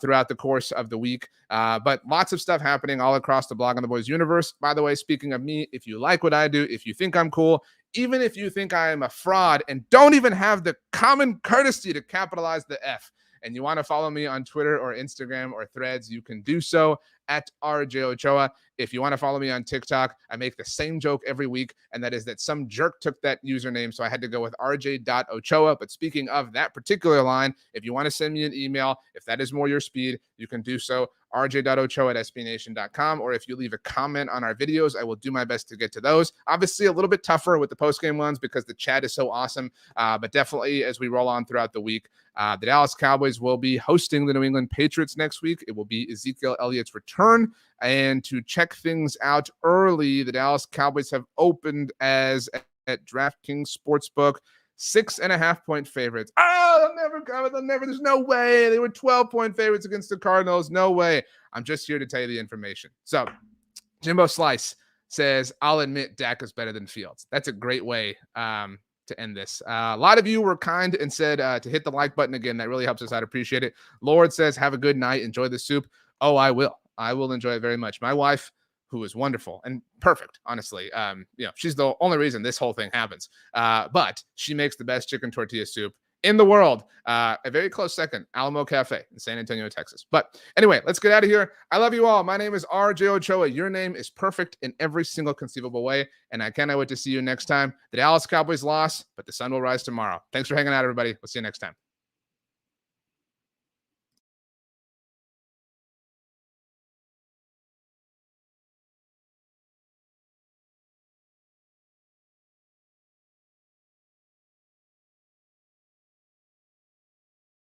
throughout the course of the week. But lots of stuff happening all across the Blog on the Boys universe. By the way, speaking of me, if you like what I do, if you think I'm cool, even if you think I am a fraud and don't even have the common courtesy to capitalize the F, and you want to follow me on Twitter or Instagram or Threads, you can do so at RJ Ochoa. If you want to follow me on TikTok, I make the same joke every week, and that is that some jerk took that username, so I had to go with RJ.Ochoa. But speaking of that particular line, if you want to send me an email, if that is more your speed, you can do so. rj.ochoa@sbnation.com, or if you leave a comment on our videos, I will do my best to get to those. Obviously, a little bit tougher with the postgame ones because the chat is so awesome, but definitely as we roll on throughout the week, the Dallas Cowboys will be hosting the New England Patriots next week. It will be Ezekiel Elliott's return, and to check things out early, the Dallas Cowboys have opened at DraftKings Sportsbook 6.5-point favorites. They'll never cover. There's no way. They were 12-point favorites against the Cardinals. No way. I'm just here to tell you the information. So Jimbo Slice says, I'll admit Dak is better than Fields. That's a great way to end this. A lot of you were kind and said to hit the like button again. That really helps us out. Appreciate it. Lord says, have a good night. Enjoy the soup. Oh, I will. I will enjoy it very much. My wife, who is wonderful and perfect, honestly. She's the only reason this whole thing happens. But she makes the best chicken tortilla soup in the world. A very close second, Alamo Cafe in San Antonio, Texas. But anyway, let's get out of here. I love you all. My name is RJ Ochoa. Your name is perfect in every single conceivable way, and I cannot wait to see you next time. The Dallas Cowboys lost, but the sun will rise tomorrow. Thanks for hanging out, everybody. We'll see you next time.